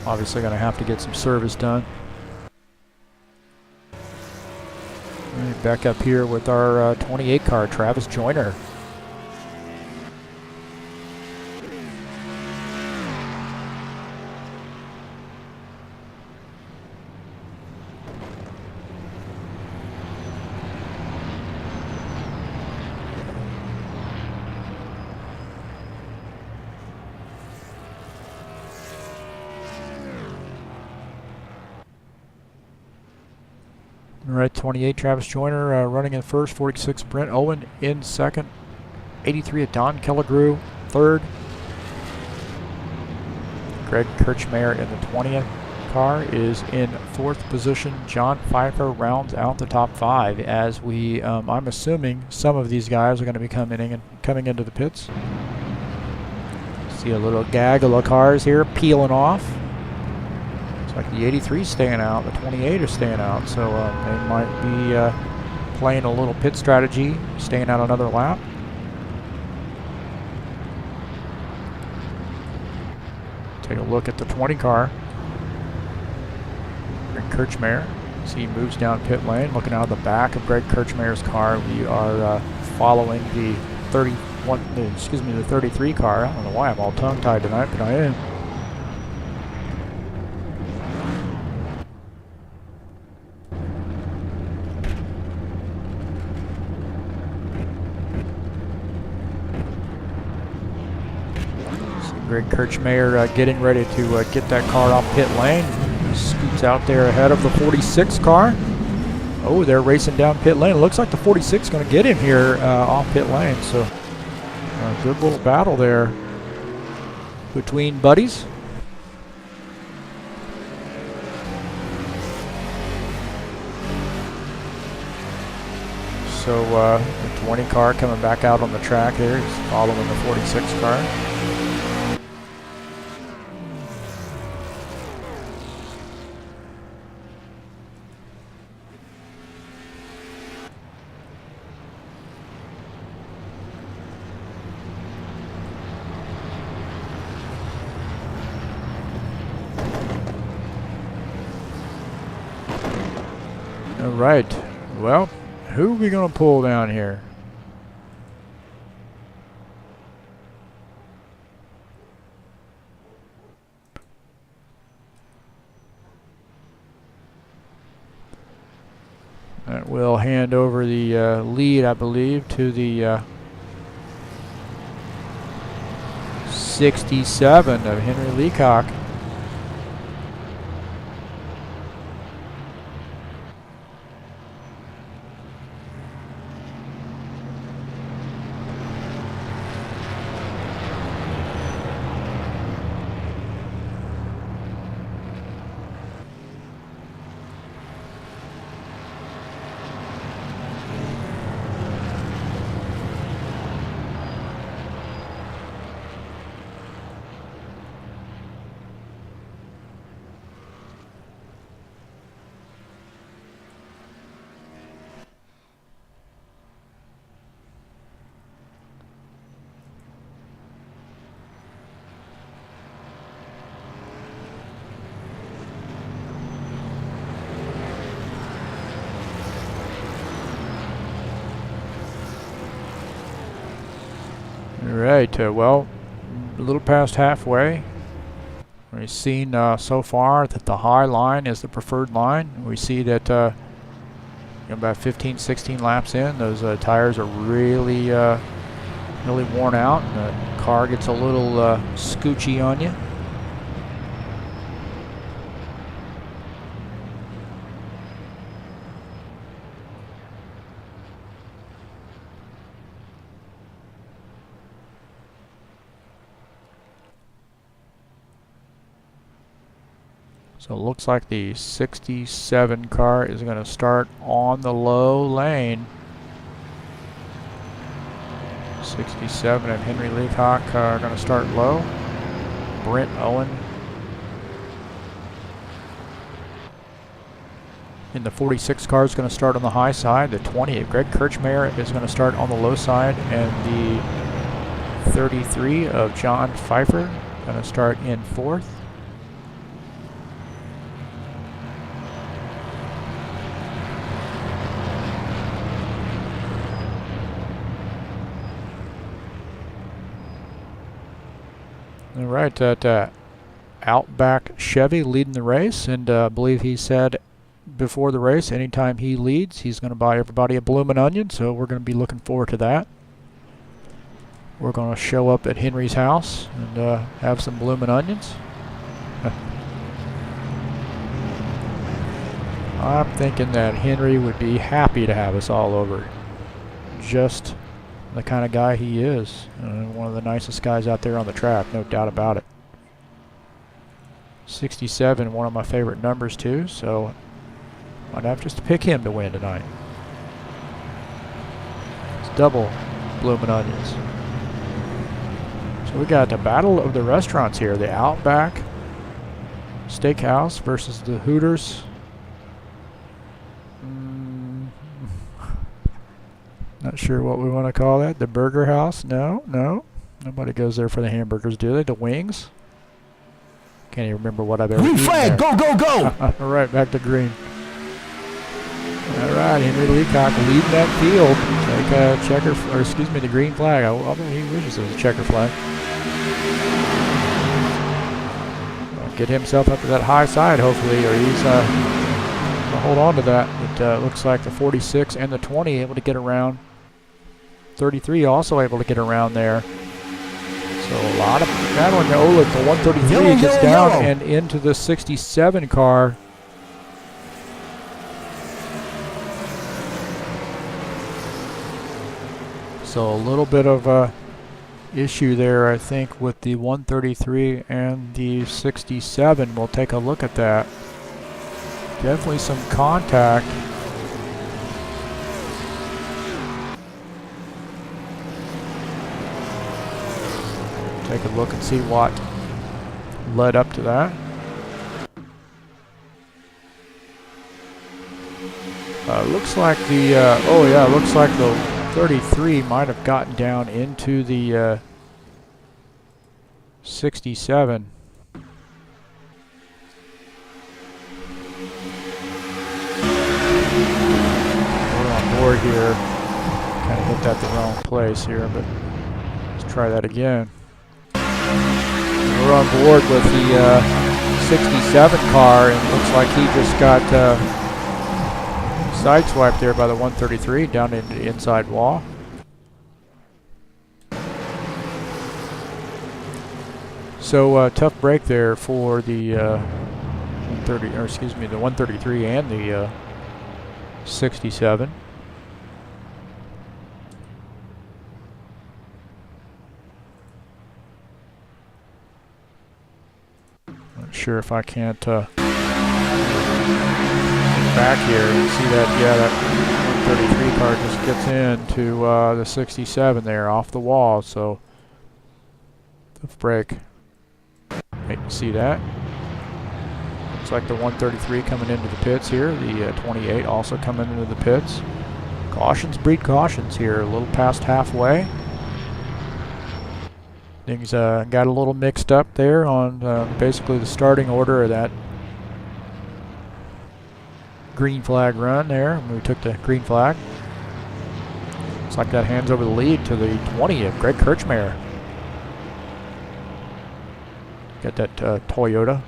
Obviously going to have to get some service done. Right, back up here with our 28 car, Travis Joyner. All right, 28 Travis Joyner running in first, 46 Brent Owen in second, 83 Don Kellegrew third, Greg Kirchmeier in the 20th car is in fourth position. John Pfeiffer rounds out the top five as we, I'm assuming some of these guys are going to be coming into the pits. See a little gaggle of cars here peeling off. Like the 83 is staying out, the 28 is staying out, so they might be playing a little pit strategy, staying out another lap. Take a look at the 20 car. Greg Kirchmeier, as he moves down pit lane, looking out of the back of Greg Kirchmeier's car. We are following the 33 car. I don't know why I'm all tongue-tied tonight, but I am. Greg Kirchmeier getting ready to get that car off pit lane. He scoots out there ahead of the 46 car. Oh, they're racing down pit lane. It looks like the 46 is going to get him here off pit lane. So a good little battle there between buddies. So the 20 car coming back out on the track here. He's following the 46 car. All right, well, who are we going to pull down here? That will hand over the lead, I believe, to the 67 of Henry Leacock. All right, well, a little past halfway. We've seen so far that the high line is the preferred line. We see that about 15, 16 laps in, those tires are really really worn out, and the car gets a little scoochy on you. So it looks like the 67 car is going to start on the low lane. 67 and Henry Leacock are going to start low. Brent Owen in the 46 car is going to start on the high side. The 20 of Greg Kirchmeier is going to start on the low side, and the 33 of John Pfeiffer going to start in fourth. All right, that Outback Chevy leading the race, and I believe he said before the race, anytime he leads, he's going to buy everybody a bloomin' onion, so we're going to be looking forward to that. We're going to show up at Henry's house and have some bloomin' onions. I'm thinking that Henry would be happy to have us all over. Just the kind of guy he is. One of the nicest guys out there on the track, no doubt about it. 67, one of my favorite numbers too, so might have just to pick him to win tonight. It's double bloomin' onions. So we got the battle of the restaurants here. The Outback Steakhouse versus the Hooters. Not sure what we want to call that. The Burger House? No. Nobody goes there for the hamburgers, do they? The wings? Can't even remember what I've ever Green eaten flag, there. go! All right, back to green. All right, Henry Leacock leading that field. Take a checker, or excuse me, the green flag. I bet he wishes it was a checker flag. Get himself up to that high side, hopefully, or he's going to hold on to that. It looks like the 46 and the 20 able to get around. 33 also able to get around there. So a lot of battling. Oh, look, the 133 gets down and into the 67 car. So a little bit of a issue there, I think, with the 133 and the 67. We'll take a look at that. Definitely some contact. Take a look and see what led up to that. Looks like the looks like the 33 might have gotten down into the 67. We're on board here. Kind of hit that the wrong place here, but let's try that again. We're on board with the 67 car, and it looks like he just got sideswiped there by the 133 down into the inside wall. So tough break there for the 133 and the 67. Not sure if I can't get back here and see that. Yeah, that 133 car just gets into the 67 there off the wall. So tough break. Hate to see that. Looks like the 133 coming into the pits here. The 28 also coming into the pits. Cautions breed cautions here. A little past halfway. Things got a little mixed up there on basically the starting order of that green flag run there. We took the green flag. Looks like that hands over the lead to the 20 of Greg Kirchmeier. Got that Toyota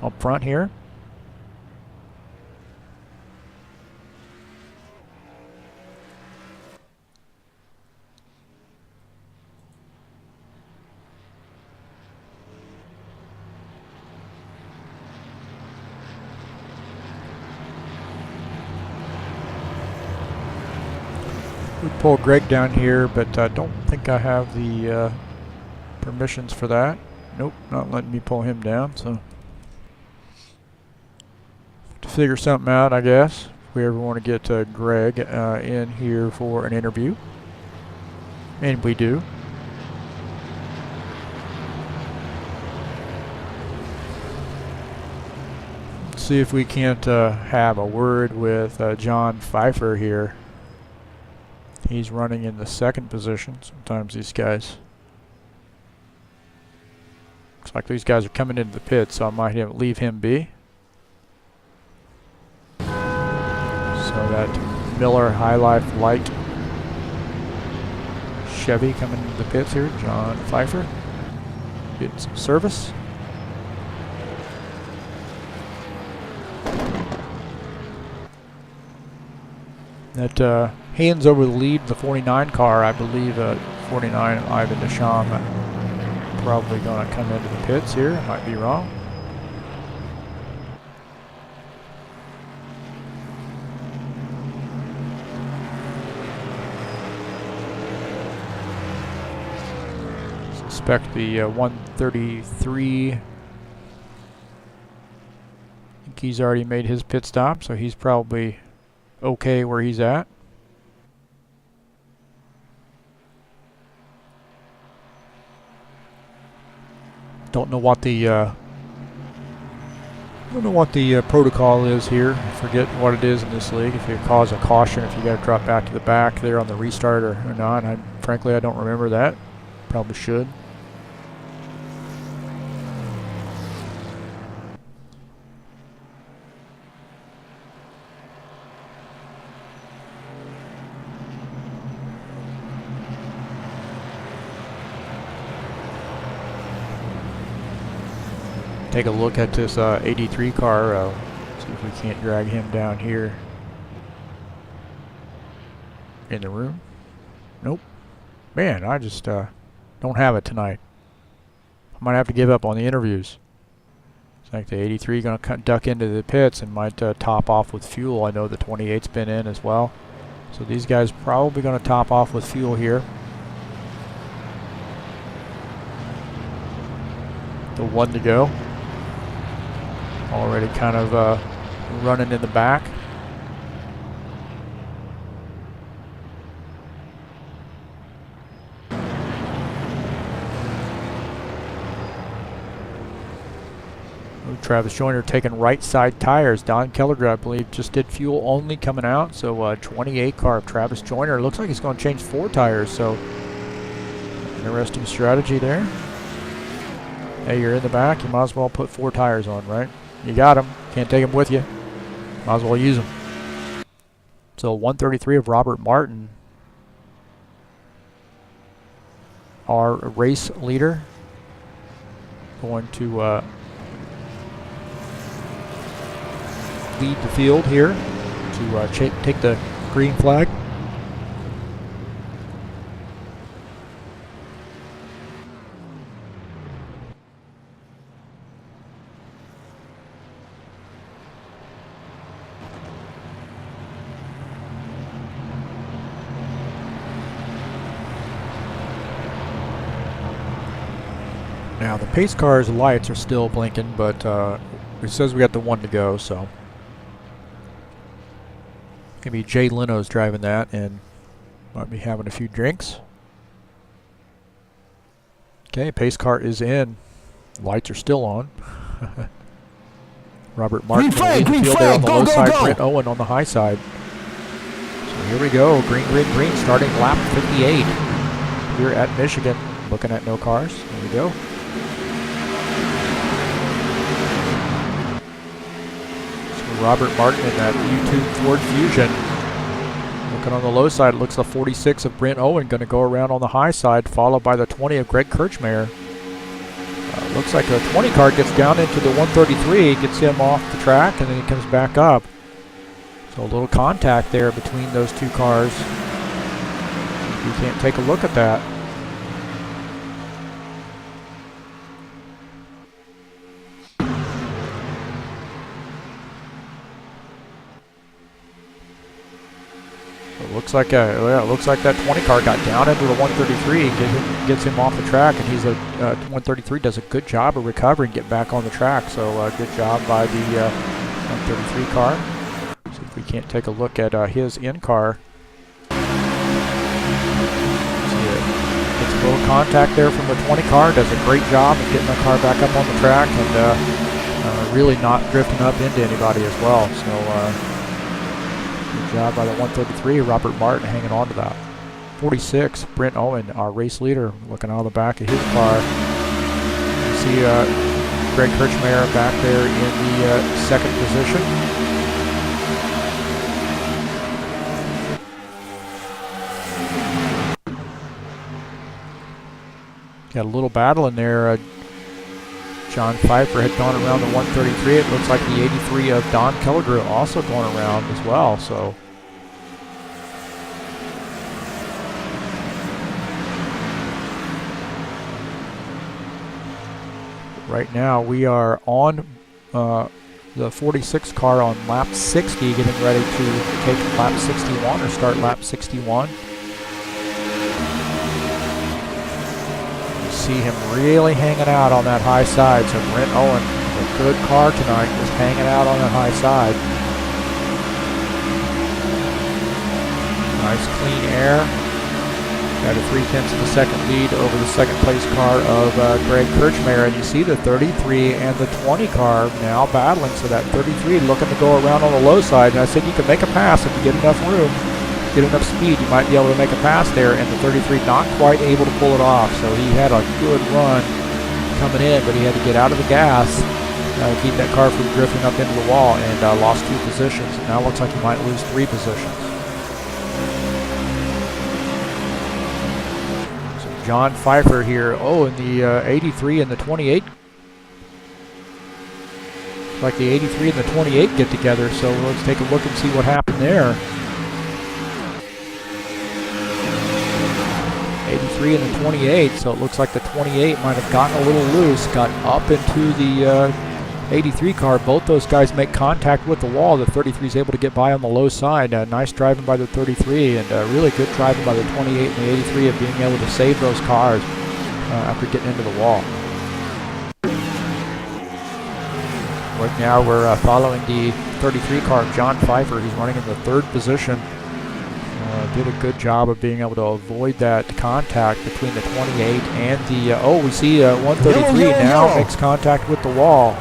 up front here. Would pull Greg down here, but I don't think I have the permissions for that. Nope, not letting me pull him down, so to figure something out, I guess, if we ever want to get Greg in here for an interview. And we do. Let's see if we can't have a word with John Pfeiffer here. He's running in the second position. Sometimes these guys... Looks like these guys are coming into the pit, so I might leave him be. So that Miller High Life Light Chevy coming into the pits here. John Pfeiffer getting some service. That hands over the lead, the 49 car, I believe. 49 Ivan Desham probably going to come into the pits here. Might be wrong. Suspect the 133. I think he's already made his pit stop, so he's probably okay where he's at. Don't know what the protocol is here. I forget what it is in this league. If you cause a caution, if you got to drop back to the back there on the restart or not. Frankly, I don't remember that. Probably should. Take a look at this 83 car, see if we can't drag him down here in the room. Nope. Man, I just don't have it tonight. I might have to give up on the interviews. It's like the 83 going to duck into the pits and might top off with fuel. I know the 28's been in as well. So these guys probably going to top off with fuel here. The 1 to go. Already kind of running in the back. Travis Joyner taking right side tires. Don Keller, I believe, just did fuel only coming out. So 28 car of Travis Joyner. Looks like he's going to change 4 tires. So interesting strategy there. Hey, you're in the back. You might as well put 4 tires on, right? You got them. Can't take them with you. Might as well use them. So 133 of Robert Martin, our race leader, going to lead the field here to take the green flag. Now the pace car's lights are still blinking, but it says we got the 1 to go, so maybe Jay Leno's driving that and might be having a few drinks. Okay, pace car is in. Lights are still on. Robert Martin Green flag, lead the field there on the go, low go, side. go. Brent Owen on the high side. So here we go. Green, green, green. Starting lap 58 here at Michigan. Looking at no cars. There we go. Robert Martin in that U2 Ford Fusion. Looking on the low side, it looks the 46 of Brent Owen going to go around on the high side, followed by the 20 of Greg Kirchmeier. Looks like the 20 car gets down into the 133, gets him off the track, and then he comes back up. So a little contact there between those 2 cars. You can't take a look at that. looks like that 20 car got down into the 133, gets him off the track, and he's 133 does a good job of recovering, get back on the track. So good job by the 133 car. See if we can't take a look at his in-car. Gets a little contact there from the 20 car, does a great job of getting the car back up on the track, and really not drifting up into anybody as well. So good job by the 133, Robert Martin hanging on to that. 46, Brent Owen, our race leader, looking out of the back of his car. You see Greg Kirchmeier back there in the second position. Got a little battle in there. John Pfeiffer had gone around the 133. It looks like the 83 of Don Kellegrew also going around as well. So right now we are on the 46 car on lap 60, getting ready to take lap 61 or start lap 61. See him really hanging out on that high side. So Brent Owen, a good car tonight, just hanging out on that high side. Nice clean air. Got a 3/10 of a second lead over the second place car of Greg Kirchmeier. And you see the 33 and the 20 car now battling. So that 33 looking to go around on the low side. And I said you can make a pass if you get enough room. Get enough speed, you might be able to make a pass there, and the 33 not quite able to pull it off. So he had a good run coming in, but he had to get out of the gas, keep that car from drifting up into the wall, and lost 2 positions. And now looks like he might lose 3 positions. So John Pfeiffer here, in the 83 and the 28. Like the 83 and the 28 get together, so let's take a look and see what happened there. 83 and the 28, so it looks like the 28 might have gotten a little loose, got up into the 83 car. Both those guys make contact with the wall. The 33 is able to get by on the low side. Nice driving by the 33, and really good driving by the 28 and the 83 of being able to save those cars after getting into the wall. Right now we're following the 33 car of John Pfeiffer. He's running in the 3rd position. Did a good job of being able to avoid that contact between the 28 and the, we see 133 now makes contact with the wall.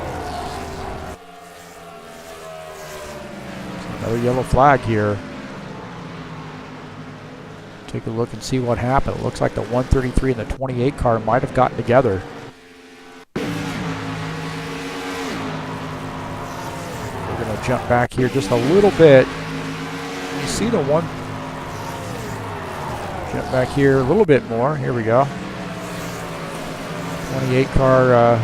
So another yellow flag here. Take a look and see what happened. It looks like the 133 and the 28 car might have gotten together. We're going to jump back here just a little bit. You see the one. Jump back here a little bit more. Here we go. 28 car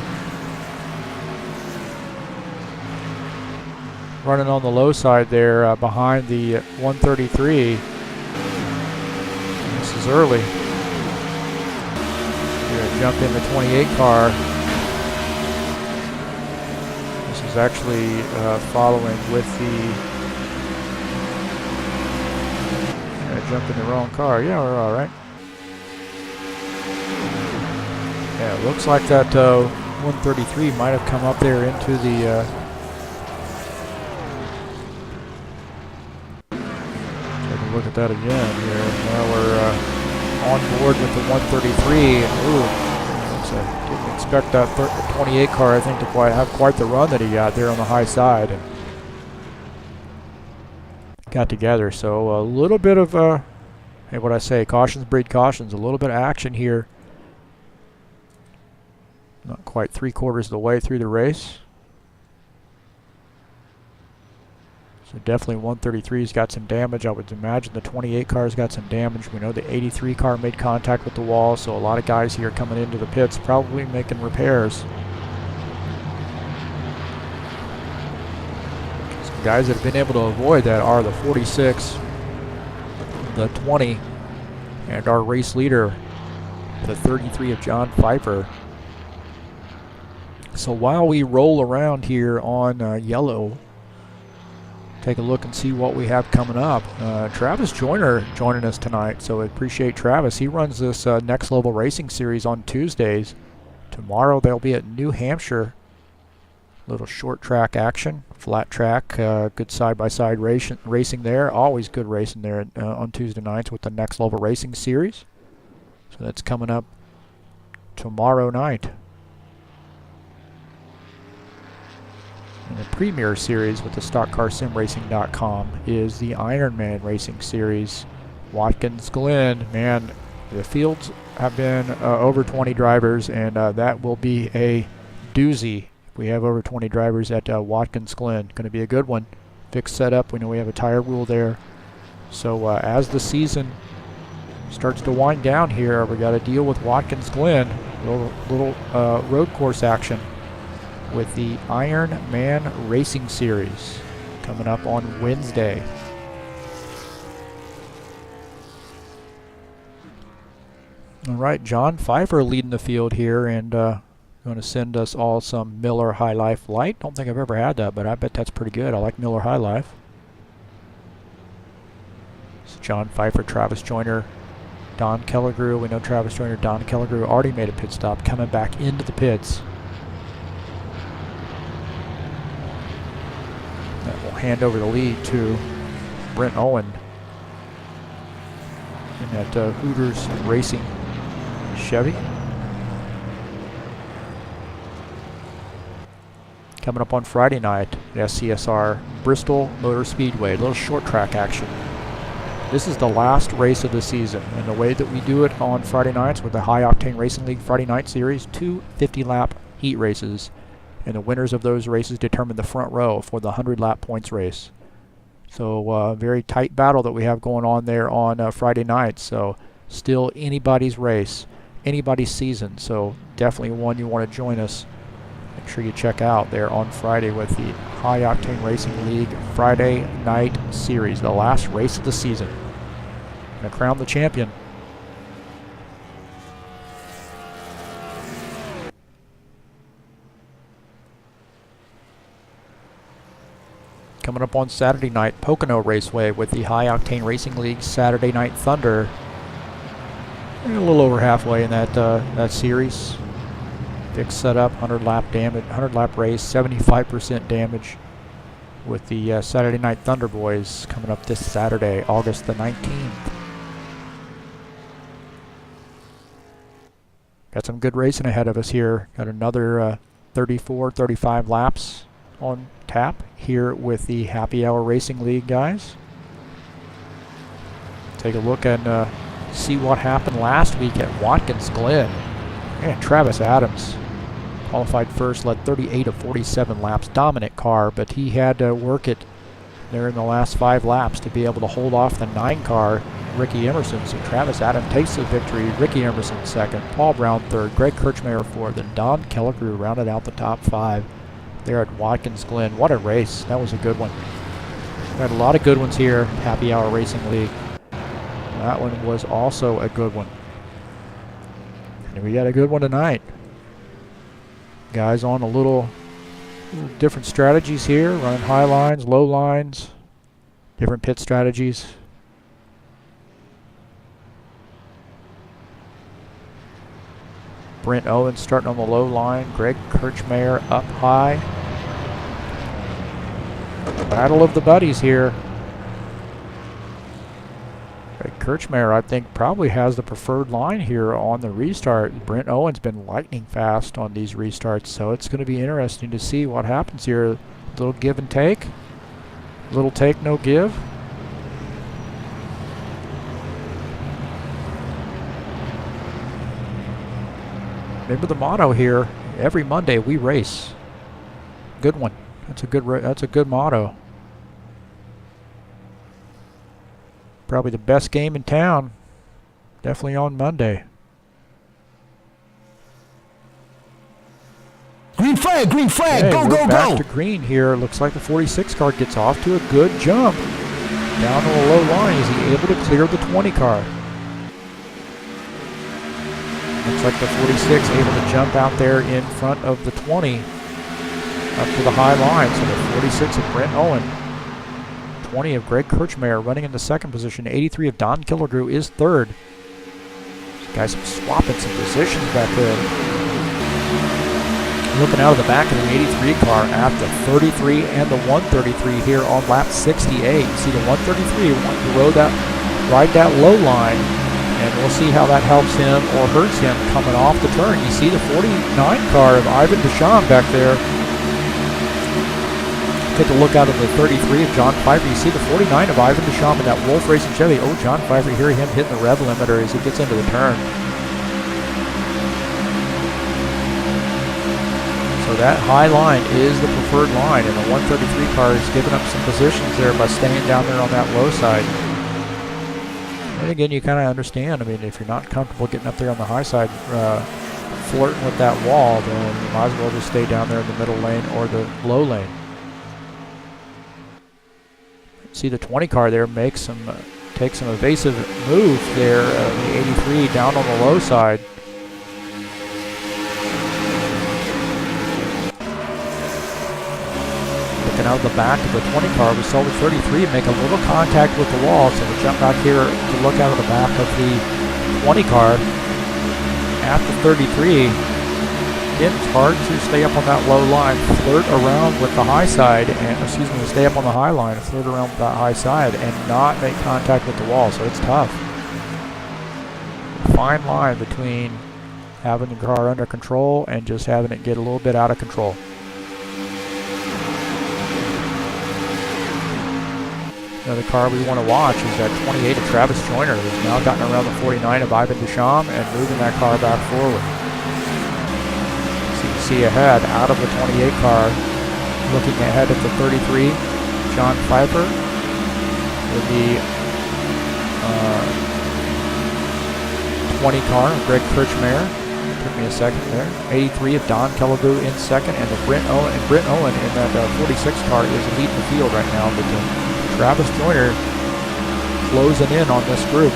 running on the low side there behind the 133. This is early. We're going to jump in the 28 car. This is actually following with the... Jumped in the wrong car. Yeah, we're all right. Yeah, it looks like that 133 might have come up there into the... take a look at that again here. Now we're on board with the 133. And, didn't expect that 28 car, I think, to have quite the run that he got there on the high side. And got together, so a little bit of hey, what I say, cautions breed cautions, a little bit of action here. Not quite 3/4 of the way through the race. So definitely 133's got some damage. I would imagine the 28 car's got some damage. We know the 83 car made contact with the wall, so a lot of guys here coming into the pits probably making repairs. Guys that have been able to avoid that are the 46, the 20, and our race leader, the 33 of John Pfeiffer. So while we roll around here on yellow, take a look and see what we have coming up. Travis Joyner joining us tonight, so I appreciate Travis. He runs this Next Level Racing Series on Tuesdays. Tomorrow they'll be at New Hampshire. Little short track action, flat track, good side-by-side racing there. Always good racing there on Tuesday nights with the Next Level Racing Series. So that's coming up tomorrow night. And the premier series with the StockCarSimRacing.com is the Ironman Racing Series. Watkins Glen, man, the fields have been over 20 drivers, and that will be a doozy. We have over 20 drivers at Watkins Glen. Going to be a good one. Fixed setup. We know we have a tire rule there. So as the season starts to wind down here, we got to deal with Watkins Glen. Little road course action with the Ironman Racing Series coming up on Wednesday. All right, John Pfeiffer leading the field here, and going to send us all some Miller High Life Light. Don't think I've ever had that, but I bet that's pretty good. I like Miller High Life. It's John Pfeiffer, Travis Joyner, Don Kellegrew. We know Travis Joyner, Don Kellegrew already made a pit stop, coming back into the pits. That will hand over the lead to Brent Owen in that Hooters Racing Chevy. Coming up on Friday night at SCSR Bristol Motor Speedway, a little short track action. This is the last race of the season, and the way that we do it on Friday nights with the High Octane Racing League Friday Night Series, 2 50-lap heat races, and the winners of those races determine the front row for the 100-lap points race. So very tight battle that we have going on there on Friday night. So still anybody's race, anybody's season. So definitely one you want to join us. Make sure you check out there on Friday with the High Octane Racing League Friday Night Series, the last race of the season. Gonna crown the champion. Coming up on Saturday night, Pocono Raceway with the High Octane Racing League Saturday Night Thunder. We're a little over halfway in that series. Big setup, 100-lap damage, 100-lap race, 75% damage with the Saturday Night Thunder Boys coming up this Saturday, August the 19th. Got some good racing ahead of us here. Got another 34, 35 laps on tap here with the Happy Hour Racing League guys. Take a look and see what happened last week at Watkins Glen. And Travis Adams qualified first, led 38 of 47 laps. Dominant car, but he had to work it there in the last 5 laps to be able to hold off the 9 car, Ricky Emerson. So Travis Adams takes the victory. Ricky Emerson second, Paul Brown third, Greg Kirchmeier fourth, and Don Kellegrew rounded out the top 5 there at Watkins Glen. What a race. That was a good one. We had a lot of good ones here, Happy Hour Racing League. That one was also a good one. And we got a good one tonight. Guys on a little different strategies here, running high lines, low lines, different pit strategies. Brent Owens starting on the low line, Greg Kirchmeier up high. Battle of the buddies here. Greg Kirchmeier, I think, probably has the preferred line here on the restart. Brent Owens been lightning fast on these restarts, so it's going to be interesting to see what happens here. A little give and take. Little take, no give. Remember the motto here: every Monday we race. Good one. That's a good motto. Probably the best game in town. Definitely on Monday. Green flag, Okay, go, we're go, back go. to green here. Looks like the 46 car gets off to a good jump. Down to a low line. Is he able to clear the 20 car? Looks like the 46 able to jump out there in front of the 20 up to the high line. So the 46 of Brent Owen 20 of Greg Kirchmeier running in the second position. 83 of Don Killigrew is third. These guys swapping some positions back there. Looking out of the back of the 83 car at the 33 and the 133 here on lap 68. You see the 133 wanting to ride that low line, and we'll see how that helps him or hurts him coming off the turn. You see the 49 car of Ivan Deschamps back there. Take a look out of the 33 of John Pfeiffer. You see the 49 of Ivan Deschamps in that Wolf Racing Chevy. Oh, John Pfeiffer, hear him hitting the rev limiter as he gets into the turn. So that high line is the preferred line, and the 133 car is giving up some positions there by staying down there on that low side. And again, you kind of understand. I mean, if you're not comfortable getting up there on the high side, flirting with that wall, then you might as well just stay down there in the middle lane or the low lane. See the 20 car there make some, take some evasive move there. The 83 down on the low side. Looking out the back of the 20 car, we saw the 33 make a little contact with the wall, so we jump back here to look out of the back of the 20 car at the 33. Again, it's hard to stay up on that low line, flirt around with the high side, and stay up on the high line, flirt around with that high side, and not make contact with the wall. So it's tough. Fine line between having the car under control and just having it get a little bit out of control. Another car we want to watch is that 28 of Travis Joyner, who's now gotten around the 49 of Ivan Deschamps and moving that car back forward. See ahead out of the 28 car, looking ahead at the 33, John Pfeiffer with the 20 car, Greg Kirchmeier. Took me a second there. 83 of Don Killigrew in second, and the Brent Owen in that 46 car is leading the field right now. But Travis Joyner closing in on this group.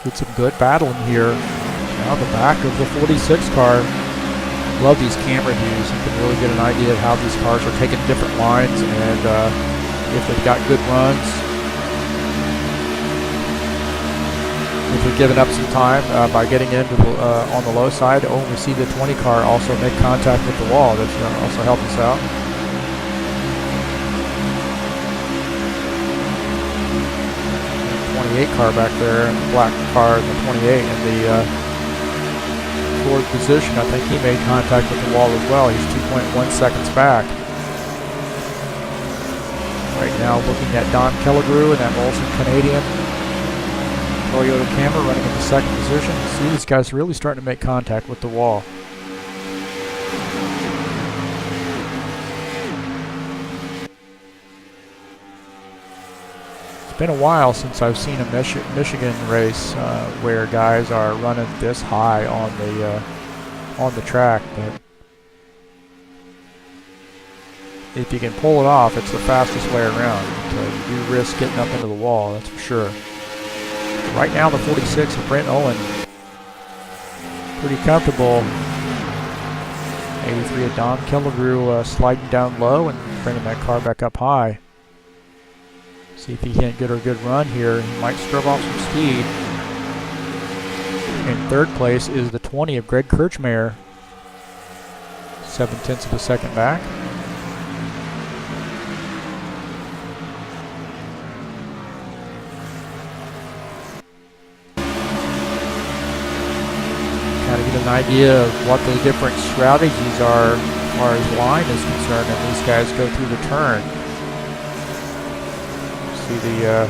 Get some good battling here. Now the back of the 46 car. Love these camera views. You can really get an idea of how these cars are taking different lines and if they've got good runs. If they're giving up some time by getting into on the low side. Oh, we see the 20 car also make contact with the wall. That's going to also help us out. Car back there, the black car in the 28 in the fourth position. I think he made contact with the wall as well. He's 2.1 seconds back. Right now looking at Don Killigrew and that Molson Canadian Toyota Camry running in the second position. See, these guys really starting to make contact with the wall. It's been a while since I've seen a Michigan race where guys are running this high on the track. But if you can pull it off, it's the fastest way around. You do risk getting up into the wall, that's for sure. Right now, the 46 of Brent Owen, pretty comfortable. 83 of Don Killigrew sliding down low and bringing that car back up high. See if he can't get a good run here. He might strip off some speed. In third place is the 20 of Greg Kirchmeier. 7/10 of a second back. Kind of get an idea of what the different strategies are as far as line is concerned, and these guys go through the turn. See the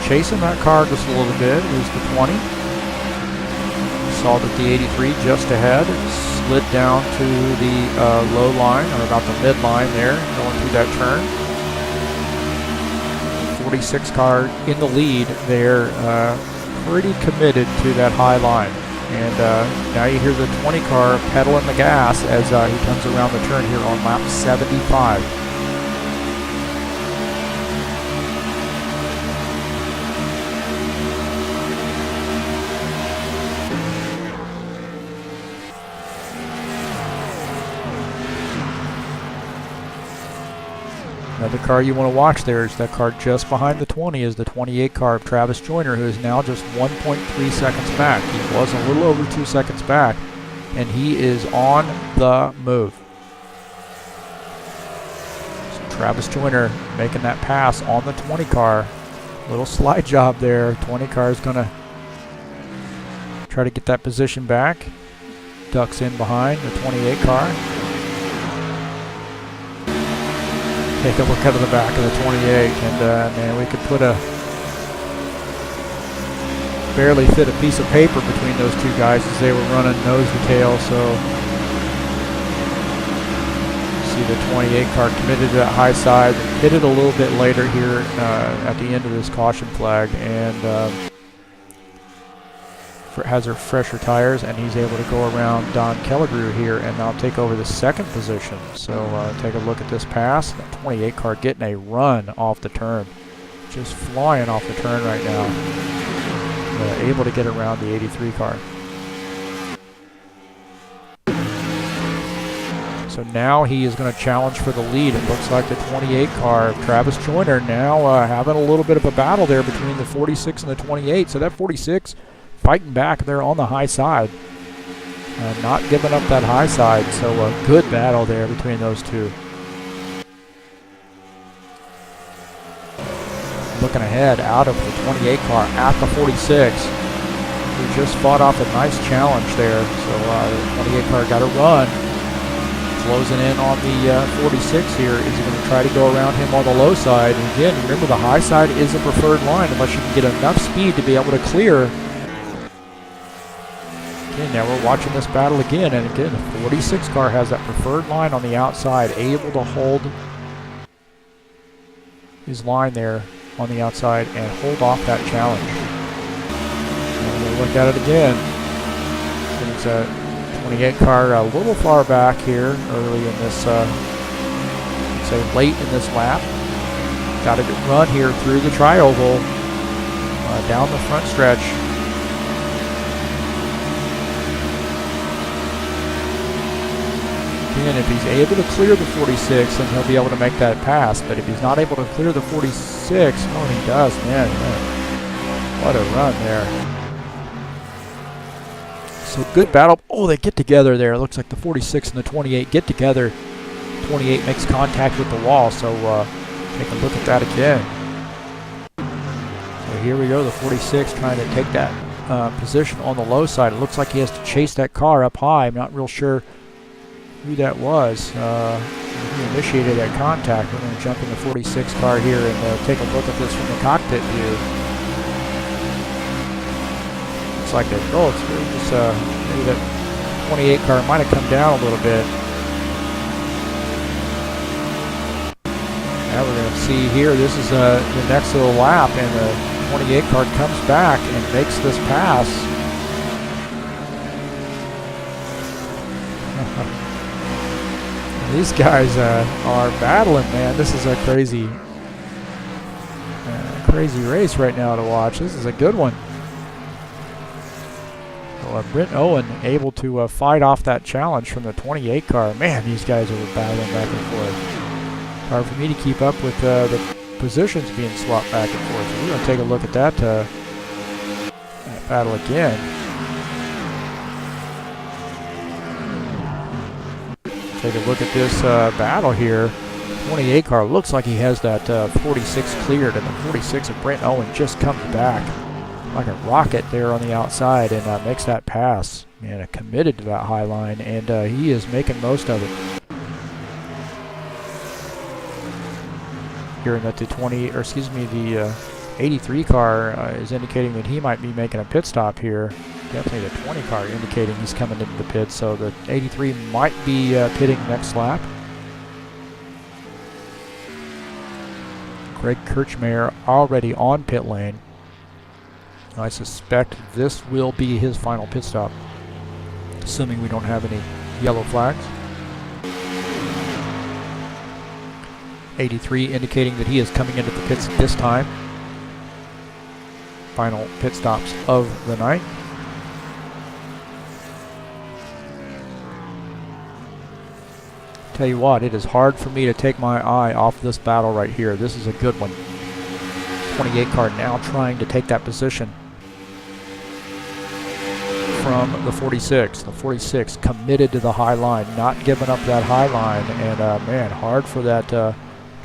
chasing that car just a little bit is the 20. Saw that the 83 just ahead slid down to the low line, or about the mid line there, going through that turn. 46 car in the lead there, pretty committed to that high line. And now you hear the 20 car pedaling the gas as he comes around the turn here on lap 75. Another car you want to watch there is that car just behind the 20 is the 28 car of Travis Joyner, who is now just 1.3 seconds back. He was a little over 2 seconds back, and he is on the move. So Travis Joyner making that pass on the 20 car. Little slide job there. 20 car is going to try to get that position back. Ducks in behind the 28 car. Take a look out of the back of the 28, and man, we could put barely fit a piece of paper between those two guys as they were running nose to tail. So see the 28 car committed to that high side, hit it a little bit later here at the end of this caution flag, and has her fresher tires, and he's able to go around Don Kelligrew here and now take over the second position. So take a look at this pass. The 28 car getting a run off the turn, just flying off the turn right now. Able to get around the 83 car. So now he is going to challenge for the lead. It looks like the 28 car, Travis Joyner, now having a little bit of a battle there between the 46 and the 28. So that 46 fighting back there on the high side, not giving up that high side. So a good battle there between those two. Looking ahead out of the 28 car at the 46. Who just fought off a nice challenge there. So the 28 car got a run. Closing in on the 46 here. Is he going to try to go around him on the low side? And again, remember the high side is a preferred line unless you can get enough speed to be able to clear. Again, now we're watching this battle again, and again, the 46 car has that preferred line on the outside, able to hold his line there on the outside and hold off that challenge. And we'll look at it again. It's a 28 car a little far back here early in this, say late in this lap. Got a good run here through the tri-oval, down the front stretch. Again, if he's able to clear the 46, then he'll be able to make that pass. But if he's not able to clear the 46, oh, he does, man. What a run there. So good battle. Oh, they get together there. It looks like the 46 and the 28 get together. 28 makes contact with the wall, so take a look at that again. So here we go, the 46 trying to take that position on the low side. It looks like he has to chase that car up high. I'm not real sure who that was. He initiated that contact. We're going to jump in the 46 car here and take a look at this from the cockpit view. Looks like that. Oh, it's really just maybe that 28 car might have come down a little bit. Now we're going to see here. This is the next little lap, and the 28 car comes back and makes this pass. These guys are battling, man. This is a crazy race right now to watch. This is a good one. So, Brent Owen able to fight off that challenge from the 28 car. Man, these guys are battling back and forth. Hard for me to keep up with the positions being swapped back and forth. So we're going to take a look at that battle again. Take a look at this battle here. 28 car looks like he has that 46 cleared, and the 46 of Brent Owen just comes back like a rocket there on the outside and makes that pass. Man, committed to that high line, and he is making most of it. Hearing that the 83 car is indicating that he might be making a pit stop here. Definitely the 20 car indicating he's coming into the pit, so the 83 might be pitting next lap. Greg Kirchmeier already on pit lane. I suspect this will be his final pit stop, assuming we don't have any yellow flags. 83 indicating that he is coming into the pits this time. Final pit stops of the night. Tell you what, it is hard for me to take my eye off this battle right here. This is a good one. 28 car now trying to take that position from the 46. The 46 committed to the high line, not giving up that high line, and man, hard for that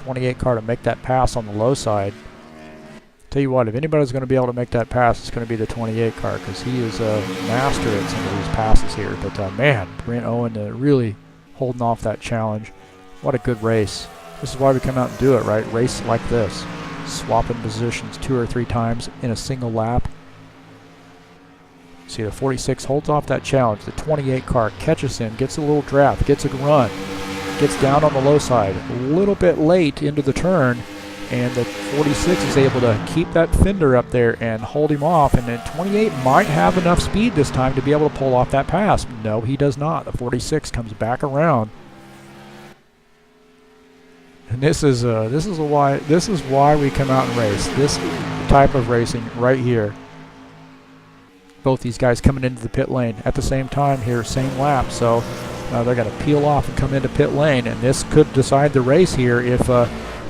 28 car to make that pass on the low side. Tell you what, if anybody's going to be able to make that pass, it's going to be the 28 car, because he is a master at some of these passes here. But man, Brent Owen really holding off that challenge. What a good race. This is why we come out and do it, right? Race like this. Swapping positions 2 or 3 times in a single lap. See, the 46 holds off that challenge. The 28 car catches him, gets a little draft, gets a run, gets down on the low side. A little bit late into the turn, and the 46 is able to keep that fender up there and hold him off, and then 28 might have enough speed this time to be able to pull off that pass. No, he does not. The 46 comes back around. And this is why we come out and race. This type of racing right here. Both these guys coming into the pit lane at the same time here, same lap, so they're going to peel off and come into pit lane, and this could decide the race here if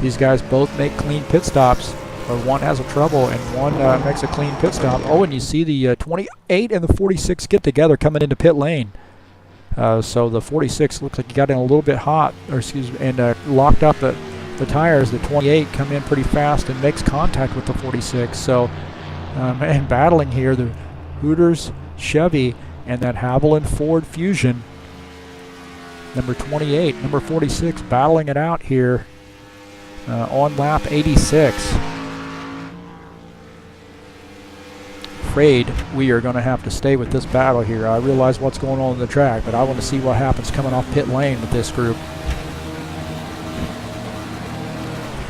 these guys both make clean pit stops, or one has a trouble and one makes a clean pit stop. Oh, and you see the 28 and the 46 get together coming into pit lane. So the 46 looks like he got in a little bit hot, or excuse me, and locked up the tires. The 28 come in pretty fast and makes contact with the 46. So, man, battling here, the Hooters Chevy and that Haviland Ford Fusion. Number 28, number 46 battling it out here on lap 86. Afraid we are going to have to stay with this battle here. I realize what's going on in the track, but I want to see what happens coming off pit lane with this group.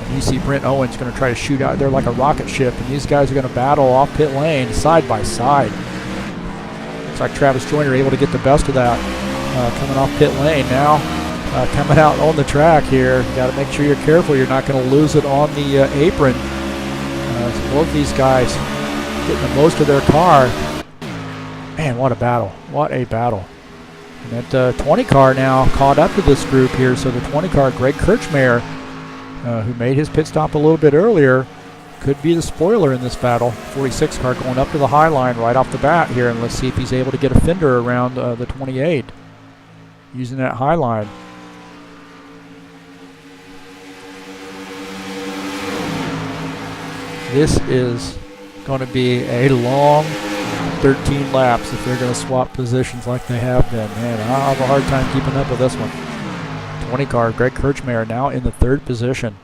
And you see Brent Owens going to try to shoot out there like a rocket ship, and these guys are going to battle off pit lane side by side. Looks like Travis Joyner able to get the best of that coming off pit lane now. Coming out on the track here. You got to make sure you're careful. You're not going to lose it on the apron. So both these guys getting the most of their car. Man, what a battle. What a battle. And that 20 car now caught up to this group here. So the 20 car, Greg Kirchmeier, who made his pit stop a little bit earlier, could be the spoiler in this battle. 46 car going up to the high line right off the bat here. And let's see if he's able to get a fender around the 28 using that high line. This is going to be a long 13 laps if they're going to swap positions like they have been. Man, I'll have a hard time keeping up with this one. 20 car, Greg Kirchmeier now in the 3rd position.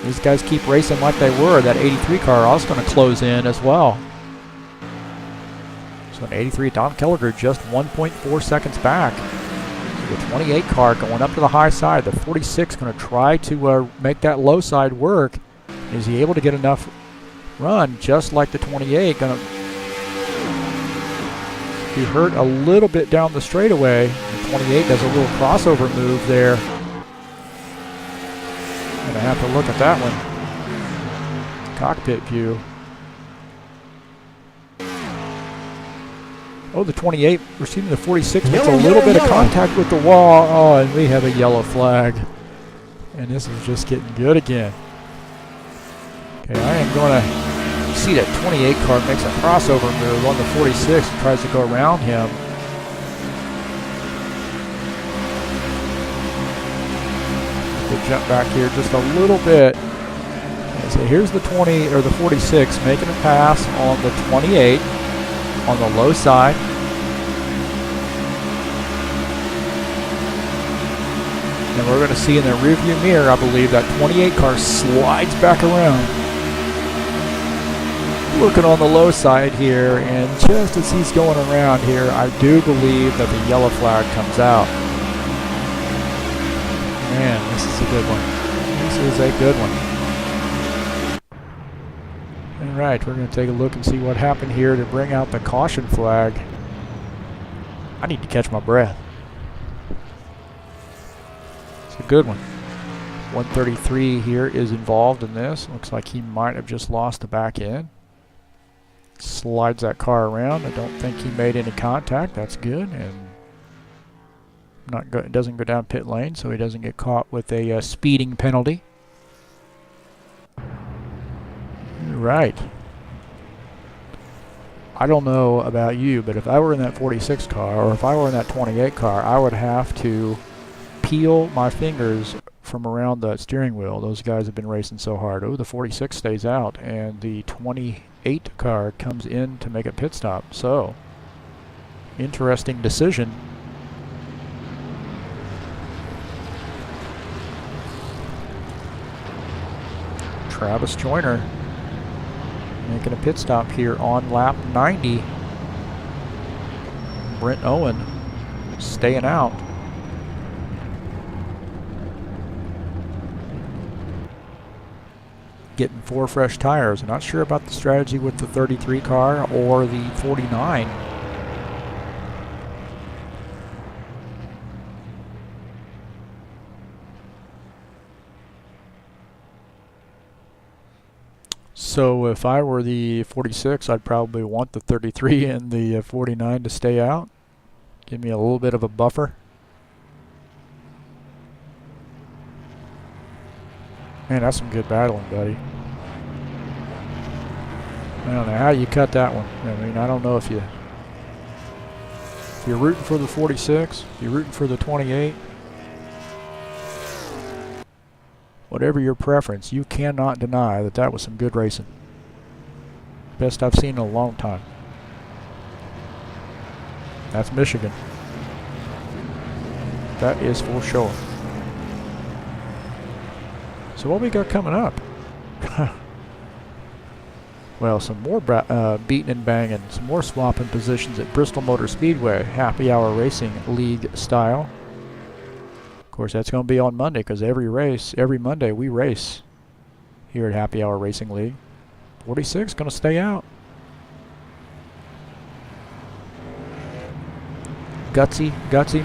These guys keep racing like they were. That 83 car also going to close in as well. So an 83, Don Kelliger just 1.4 seconds back. The 28 car going up to the high side. The 46 going to try to make that low side work. Is he able to get enough run just like the 28? Going to be hurt a little bit down the straightaway. The 28 does a little crossover move there. Going to have to look at that one. Cockpit view. Oh, the 28, receiving the 46, gets a little bit of contact with the wall. Oh, and we have a yellow flag. And this is just getting good again. Okay, I am going to see that 28 car makes a crossover move on the 46 and tries to go around him. We'll jump back here just a little bit. And so here's the 20 or the 46 making a pass on the 28. On the low side. And we're going to see in the rearview mirror, I believe, that 28 car slides back around. Looking on the low side here, and just as he's going around here, I do believe that the yellow flag comes out. Man, this is a good one. This is a good one. Alright, we're going to take a look and see what happened here to bring out the caution flag. I need to catch my breath. It's a good one. 133 here is involved in this. Looks like he might have just lost the back end. Slides that car around. I don't think he made any contact. That's good. And doesn't go down pit lane, so he doesn't get caught with a speeding penalty. Right. I don't know about you, but if I were in that 46 car, or if I were in that 28 car, I would have to peel my fingers from around the steering wheel. Those guys have been racing so hard. Oh, the 46 stays out, and the 28 car comes in to make a pit stop. So, interesting decision. Travis Joyner making a pit stop here on lap 90. Brent Owen staying out. Getting 4 fresh tires. I'm not sure about the strategy with the 33 car or the 49. So if I were the 46, I'd probably want the 33 and the 49 to stay out. Give me a little bit of a buffer. Man, that's some good battling, buddy. I don't know how you cut that one. I mean, I don't know if you're rooting for the 46, if you're rooting for the 28. Whatever your preference, you cannot deny that that was some good racing. Best I've seen in a long time. That's Michigan. That is for sure. So what we got coming up? Well, some more beating and banging, some more swapping positions at Bristol Motor Speedway, Happy Hour Racing League style. Of course, that's going to be on Monday because every Monday we race here at Happy Hour Racing League. 46 going to stay out. Gutsy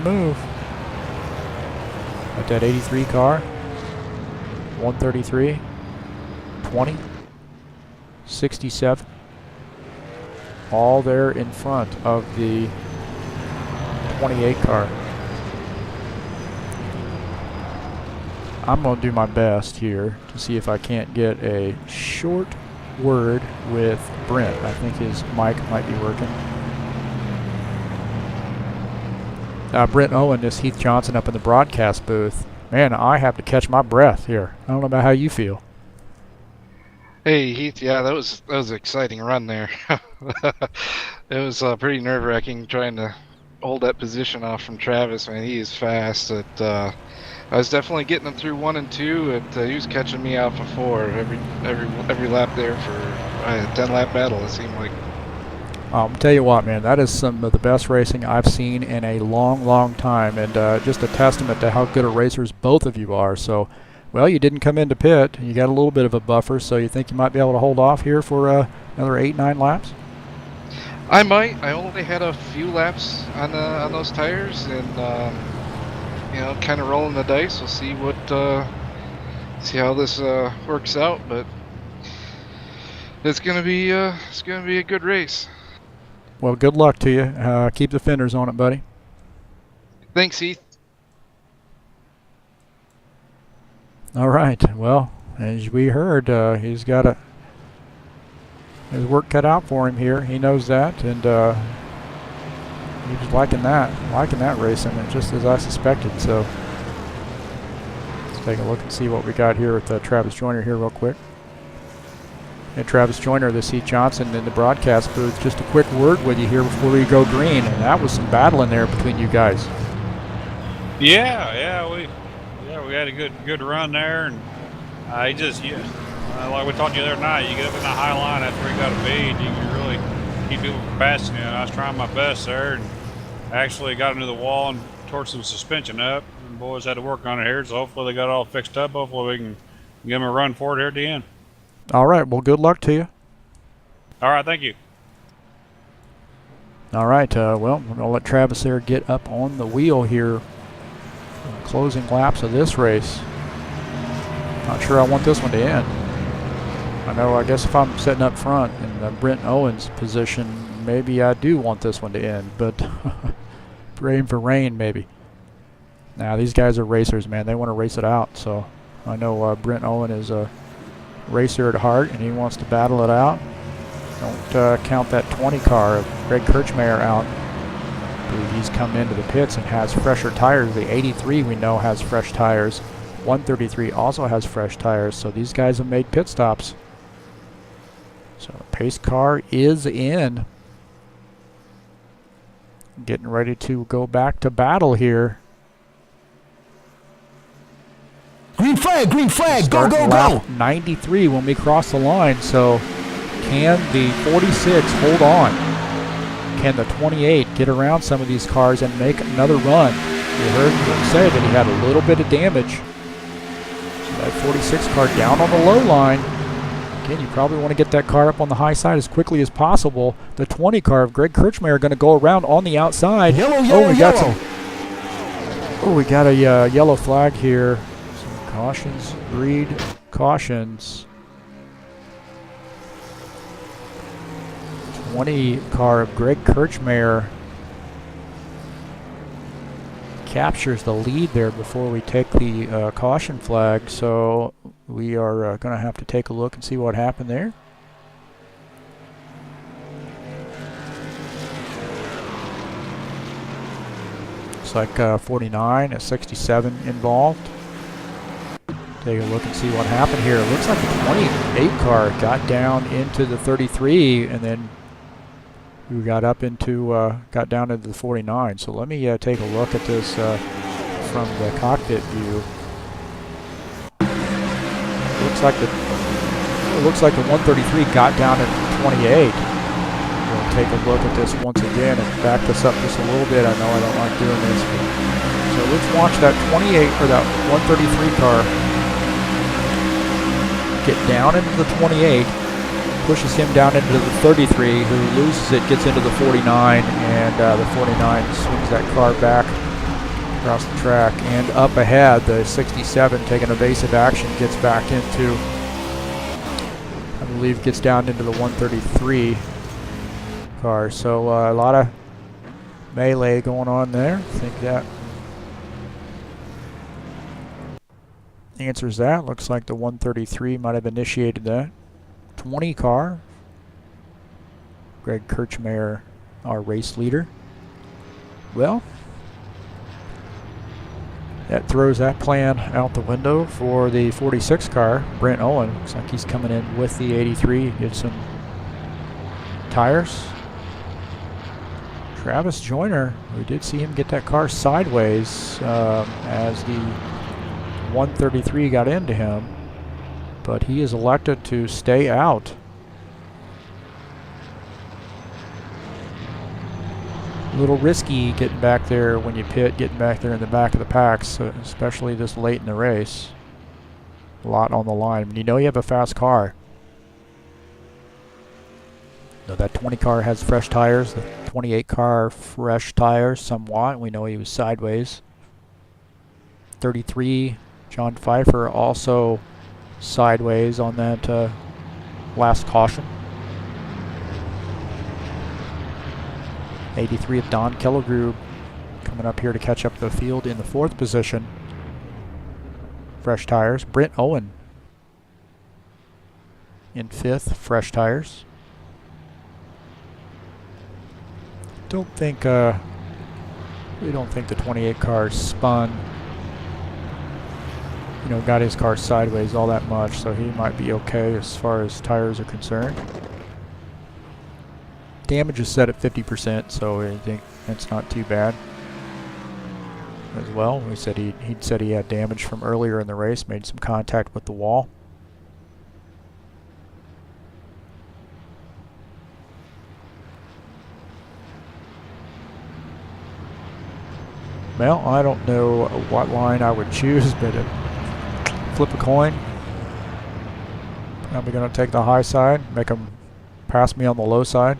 move. At that 83 car. 133, 20, 67. All there in front of the 28 car. I'm going to do my best here to see if I can't get a short word with Brent. I think his mic might be working. Brent Owen is Heath Johnson up in the broadcast booth. Man, I have to catch my breath here. I don't know about how you feel. Hey Heath, yeah, that was an exciting run there. It was pretty nerve-wracking trying to hold that position off from Travis. Man, he is fast. I was definitely getting him through 1 and 2, and he was catching me out for 4 every lap there for a 10-lap battle. It seemed like. I'll tell you what, man, that is some of the best racing I've seen in a long, long time, and just a testament to how good of racers both of you are. So, well, you didn't come into pit. You got a little bit of a buffer, so you think you might be able to hold off here for another 8-9 laps? I might. I only had a few laps on those tires, and you know, kind of rolling the dice. We'll see see how this works out, but it's gonna be a good race. Well, good luck to you. Keep the fenders on it, buddy. Thanks, Heath. All right. Well, as we heard, he's got his work cut out for him here. He knows that, and he was liking that racing, and just as I suspected. So let's take a look and see what we got here with Travis Joyner here real quick. And Travis Joyner, this Heath Johnson in the broadcast booth. Just a quick word with you here before we go green, and that was some battle in there between you guys. Yeah, we had a good run there, and like we talked to you the other night, you get up in the high line, that's where you got to be, and you can really keep people from passing you. And I was trying my best there, and actually got into the wall and tore some suspension up. And the boys had to work on it here, so hopefully they got it all fixed up. Hopefully we can give them a run for it here at the end. All right, well, good luck to you. All right, thank you. All right, well, we're going to let Travis there get up on the wheel here. Closing laps of this race. Not sure I want this one to end. I know, I guess if I'm sitting up front in Brent Owens' position, maybe I do want this one to end, but praying for rain, maybe. Now, these guys are racers, man. They want to race it out, so I know Brent Owen is a racer at heart, and he wants to battle it out. Don't count that 20 car of Greg Kirchmeier out. I believe he's come into the pits and has fresher tires. The 83 we know has fresh tires. 133 also has fresh tires, so these guys have made pit stops. So the pace car is in. Getting ready to go back to battle here. Green flag, go, Start go, lap go. 93 when we cross the line, so can the 46 hold on? Can the 28 get around some of these cars and make another run? You heard him say that he had a little bit of damage. So that 46 car down on the low line. Again, you probably want to get that car up on the high side as quickly as possible. The 20 car of Greg Kirchmeier going to go around on the outside. Yellow, we got a yellow flag here. Some cautions, read cautions. 20 car of Greg Kirchmeier captures the lead there before we take the caution flag, so we are going to have to take a look and see what happened there. Looks like 49 and 67 involved. Take a look and see what happened here. It looks like the 28 car got down into the 33 and then we got up into, got down into the 49. So let me take a look at this from the cockpit view. It looks like the 133 got down at 28. We'll take a look at this once again and back this up just a little bit. I know I don't like doing this. So let's watch that 28 or that 133 car get down into the 28. Pushes him down into the 33, who loses it, gets into the 49, and the 49 swings that car back across the track. And up ahead, the 67 taking evasive action gets back into, I believe, gets down into the 133 car. So a lot of melee going on there. I think that answers that. Looks like the 133 might have initiated that. 20 car, Greg Kirchmeier, our race leader. Well, that throws that plan out the window for the 46 car, Brent Owen. Looks like he's coming in with the 83. Get some tires. Travis Joyner, we did see him get that car sideways as the 133 got into him. But he is elected to stay out. A little risky getting back there when you pit, getting back there in the back of the packs, especially this late in the race. A lot on the line. You know you have a fast car. Now that 20 car has fresh tires. The 28 car fresh tires somewhat. We know he was sideways. 33, John Pfeiffer also sideways on that last caution. 83 of Don Kellegrue coming up here to catch up the field in the 4th position. Fresh tires. Brent Owen in 5th, fresh tires. We don't think the 28 car spun, got his car sideways all that much, so he might be okay as far as tires are concerned. Damage is set at 50%, so I think that's not too bad as well. We said he'd said he had damage from earlier in the race, made some contact with the wall. Well, I don't know what line I would choose, but flip a coin. Probably going to take the high side, make him pass me on the low side.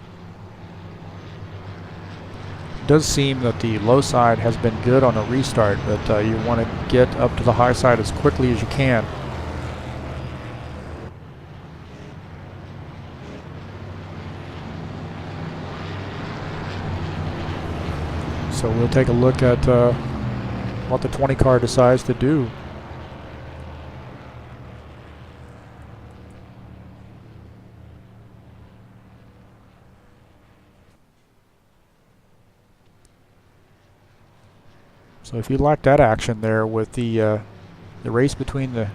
It does seem that the low side has been good on a restart, but you want to get up to the high side as quickly as you can. So we'll take a look at what the 20 car decides to do. So if you like that action there with the race between the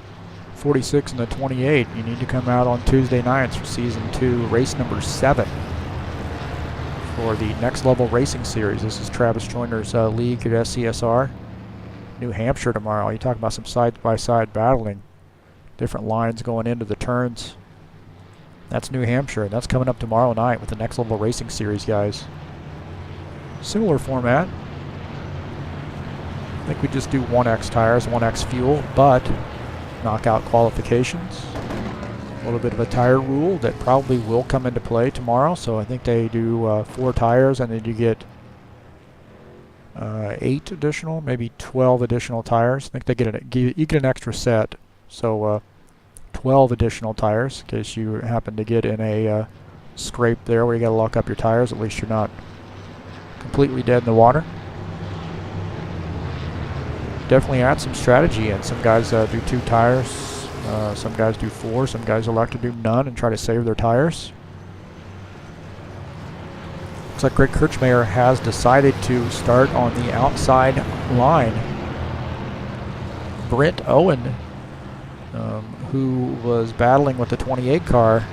46 and the 28, you need to come out on Tuesday nights for Season 2, race number 7 for the Next Level Racing Series. This is Travis Joyner's league at SCSR. New Hampshire tomorrow. You talk about some side-by-side battling. Different lines going into the turns. That's New Hampshire, and that's coming up tomorrow night with the Next Level Racing Series, guys. Similar format. I think we just do 1X tires, 1X fuel, but knockout qualifications. A little bit of a tire rule that probably will come into play tomorrow. So I think they do 4 tires, and then you get 8 additional, maybe 12 additional tires. I think they you get an extra set. So 12 additional tires in case you happen to get in a scrape there where you got to lock up your tires. At least you're not completely dead in the water. Definitely add some strategy in. Some guys do 2 tires, some guys do 4, some guys elect to do none and try to save their tires. Looks like Greg Kirchmeier has decided to start on the outside line. Brent Owen, who was battling with the 28 car,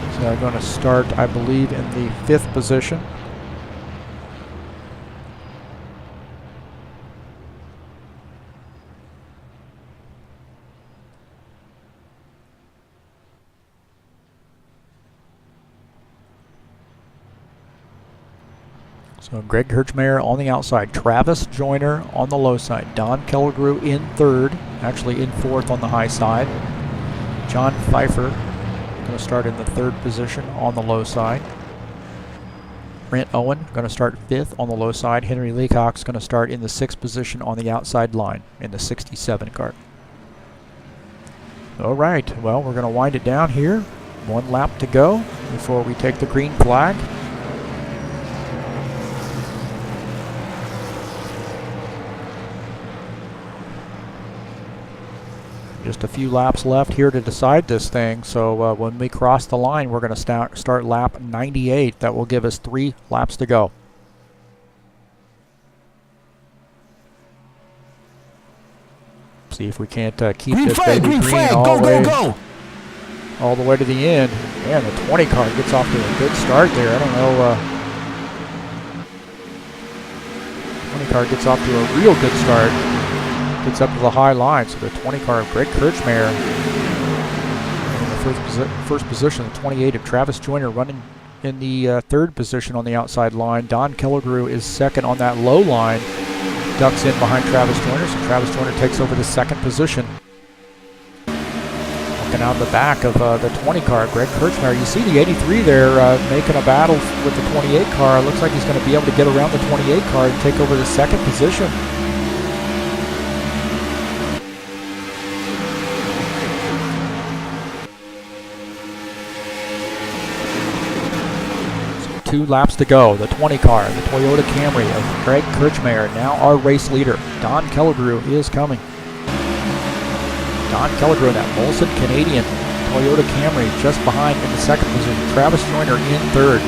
is going to start, I believe, in the 5th position. So Greg Kirchmeier on the outside, Travis Joyner on the low side, Don Kellegrew in 3rd, actually in 4th on the high side. John Pfeiffer going to start in the 3rd position on the low side. Brent Owen going to start 5th on the low side. Henry Leacock's going to start in the 6th position on the outside line in the 67 car. All right, well, we're going to wind it down here. 1 lap to go before we take the green flag. Just a few laps left here to decide this thing. So when we cross the line, we're going to start lap 98. That will give us 3 laps to go. See if we can't keep Green this flag, baby green green flag, all go, the way, go, go! all the way to the end. Man, the 20 car gets off to a good start there. I don't know. 20 car gets off to a real good start. Gets up to the high line, so the 20 car of Greg Kirchmeier in the first position. The 28 of Travis Joyner running in the 3rd position on the outside line. Don Kellegrew is 2nd on that low line, ducks in behind Travis Joyner, so Travis Joyner takes over the 2nd position. Looking out the back of the 20 car, Greg Kirchmeier. You see the 83 there making a battle with the 28 car. Looks like he's going to be able to get around the 28 car and take over the 2nd position. So 2 laps to go. The 20 car, the Toyota Camry of Greg Kirchmeier, now our race leader. Don Kellegrew is coming. Don Kellegrew in that Molson Canadian Toyota Camry just behind in the 2nd position. Travis Joyner in 3rd.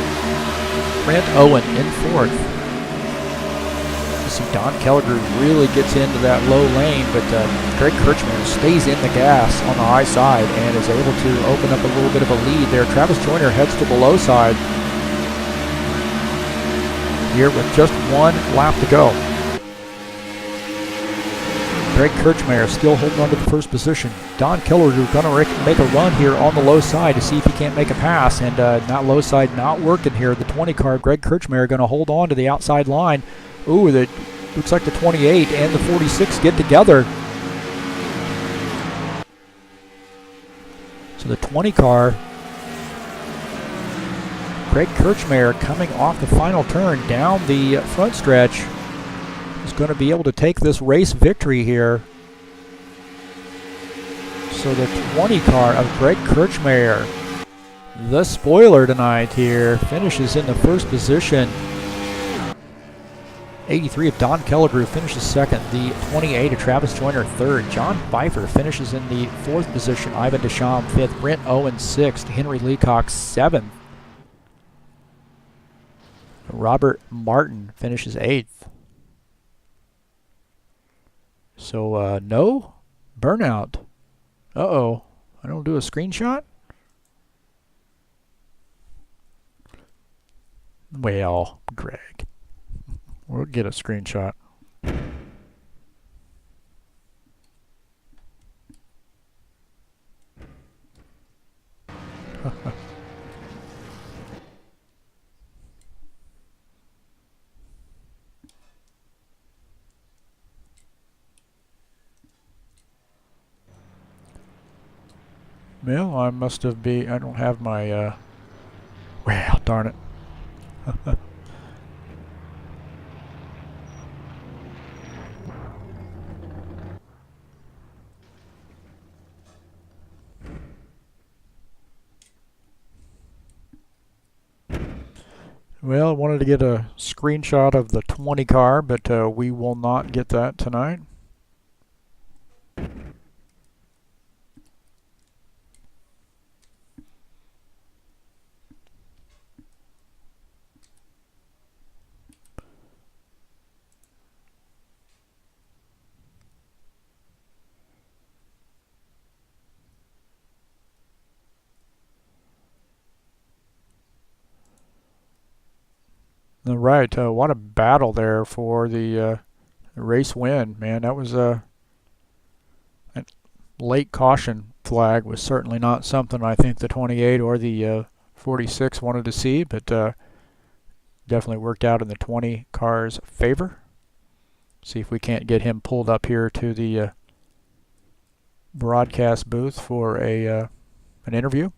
Brent Owen in 4th. You see Don Kellegrew really gets into that low lane, but Greg Kirchmeier stays in the gas on the high side and is able to open up a little bit of a lead there. Travis Joyner heads to the low side here with just 1 lap to go. Greg Kirchmeier still holding on to the 1st position. Don Kellegrew going to make a run here on the low side to see if he can't make a pass, and that low side not working here. The 20 car, Greg Kirchmeier, going to hold on to the outside line. Ooh, that looks like the 28 and the 46 get together. So the 20 car, Greg Kirchmeier, coming off the final turn down the front stretch, is going to be able to take this race victory here. So the 20 car of Greg Kirchmeier, the spoiler tonight here, finishes in the 1st position. 83 of Don Kellegrew finishes second. The 28 of Travis Joyner third. John Pfeiffer finishes in the fourth position. Ivan Deschamps fifth. Brent Owen sixth. Henry Leacock seventh. Robert Martin finishes eighth. So no burnout. Uh-oh. I don't do a screenshot? Well, Greg. We'll get a screenshot. Well, I must have I don't have my, well, darn it. Well, I wanted to get a screenshot of the 20 car, but we will not get that tonight. All right, what a battle there for the race win, man. That was a late caution flag was certainly not something I think the 28 or the 46 wanted to see, but definitely worked out in the 20 car's favor. See if we can't get him pulled up here to the broadcast booth for an interview.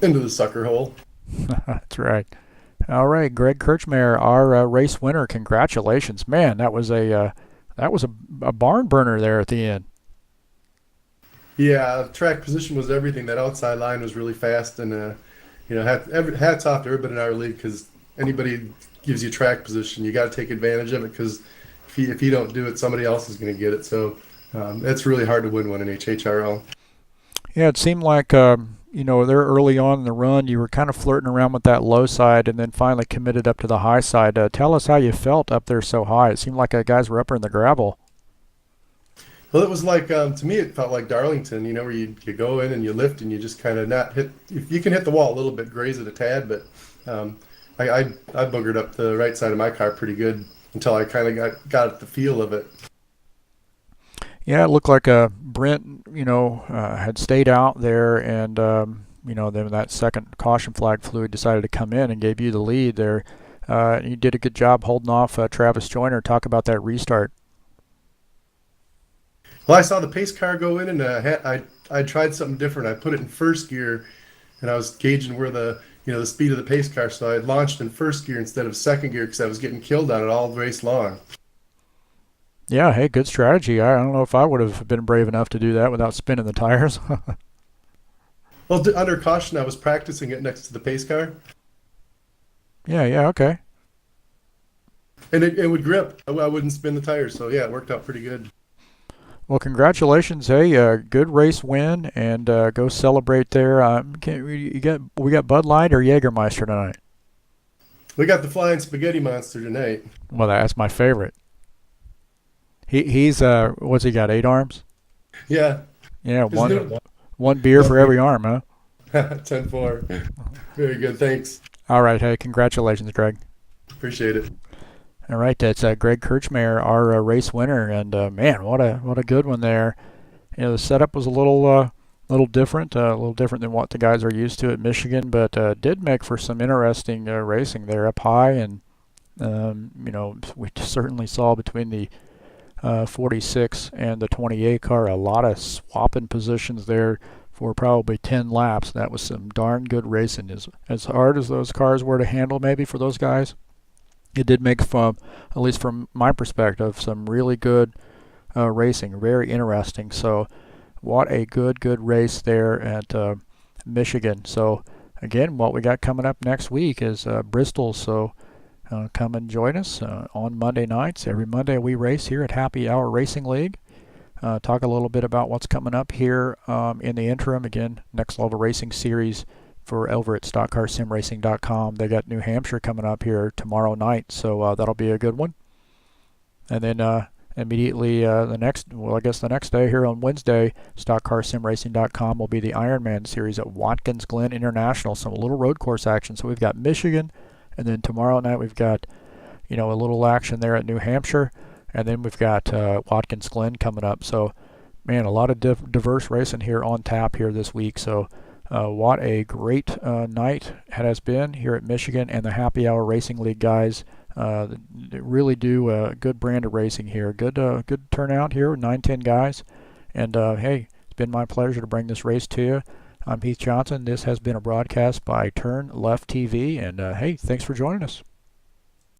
Into the sucker hole. That's right. All right, Greg Kirchmeier, our race winner. Congratulations, man. That was a barn burner there at the end. Yeah, track position was everything. That outside line was really fast, and hats off to everybody in our league, because anybody gives you track position, you got to take advantage of it, because if you don't do it, somebody else is going to get it. So it's really hard to win one in HHRL. Yeah, it seemed like there early on in the run, you were kind of flirting around with that low side, and then finally committed up to the high side. Tell us how you felt up there so high. It seemed like guys were up there in the gravel. Well, it was like, to me, it felt like Darlington, where you go in and you lift and you just kind of not hit. If you can hit the wall a little bit, graze it a tad, but I boogered up the right side of my car pretty good until I kind of got the feel of it. Yeah, it looked like Brent, had stayed out there, and then that second caution flag flew, decided to come in and gave you the lead there. You did a good job holding off Travis Joyner. Talk about that restart. Well, I saw the pace car go in, and I tried something different. I put it in first gear, and I was gauging where the speed of the pace car. So I launched in first gear instead of second gear, because I was getting killed on it all race long. Yeah, hey, good strategy. I don't know if I would have been brave enough to do that without spinning the tires. Well, under caution, I was practicing it next to the pace car. Yeah, okay. And it would grip. I wouldn't spin the tires, so yeah, it worked out pretty good. Well, congratulations. Hey, good race win, and go celebrate there. We got Bud Light or Jägermeister tonight? We got the Flying Spaghetti Monster tonight. Well, that's my favorite. He's what's he got? 8 arms? Yeah. Yeah, one beer for every arm, huh? 10-4. Very good. Thanks. All right. Hey, congratulations, Greg. Appreciate it. All right, that's Greg Kirchmeier, our race winner, and man, what a good one there. The setup was a little different, a little different than what the guys are used to at Michigan, but did make for some interesting racing there up high, and We certainly saw between the 46 and the 28 car a lot of swapping positions there for probably 10 laps. That was some darn good racing. As hard as those cars were to handle maybe for those guys, it did make, from at least from my perspective, some really good racing. Very interesting. So what a good race there at Michigan. So again, what we got coming up next week is Bristol. So come and join us on Monday nights. Every Monday we race here at Happy Hour Racing League. Talk a little bit about what's coming up here in the interim. Again, Next Level Racing Series for over at StockCarSimRacing.com. They got New Hampshire coming up here tomorrow night, so that'll be a good one. And then immediately the next day here on Wednesday, StockCarSimRacing.com will be the Ironman Series at Watkins Glen International. Some little road course action. So we've got Michigan, and then tomorrow night we've got a little action there at New Hampshire, and then we've got Watkins Glen coming up. So man, a lot of diverse racing here on tap here this week. So what a great night it has been here at Michigan and the Happy Hour Racing League guys. They really do a good brand of racing here. Good turnout here, 9-10 guys. And hey, it's been my pleasure to bring this race to you. I'm Heath Johnson. This has been a broadcast by TurnLeftTV. And hey, thanks for joining us.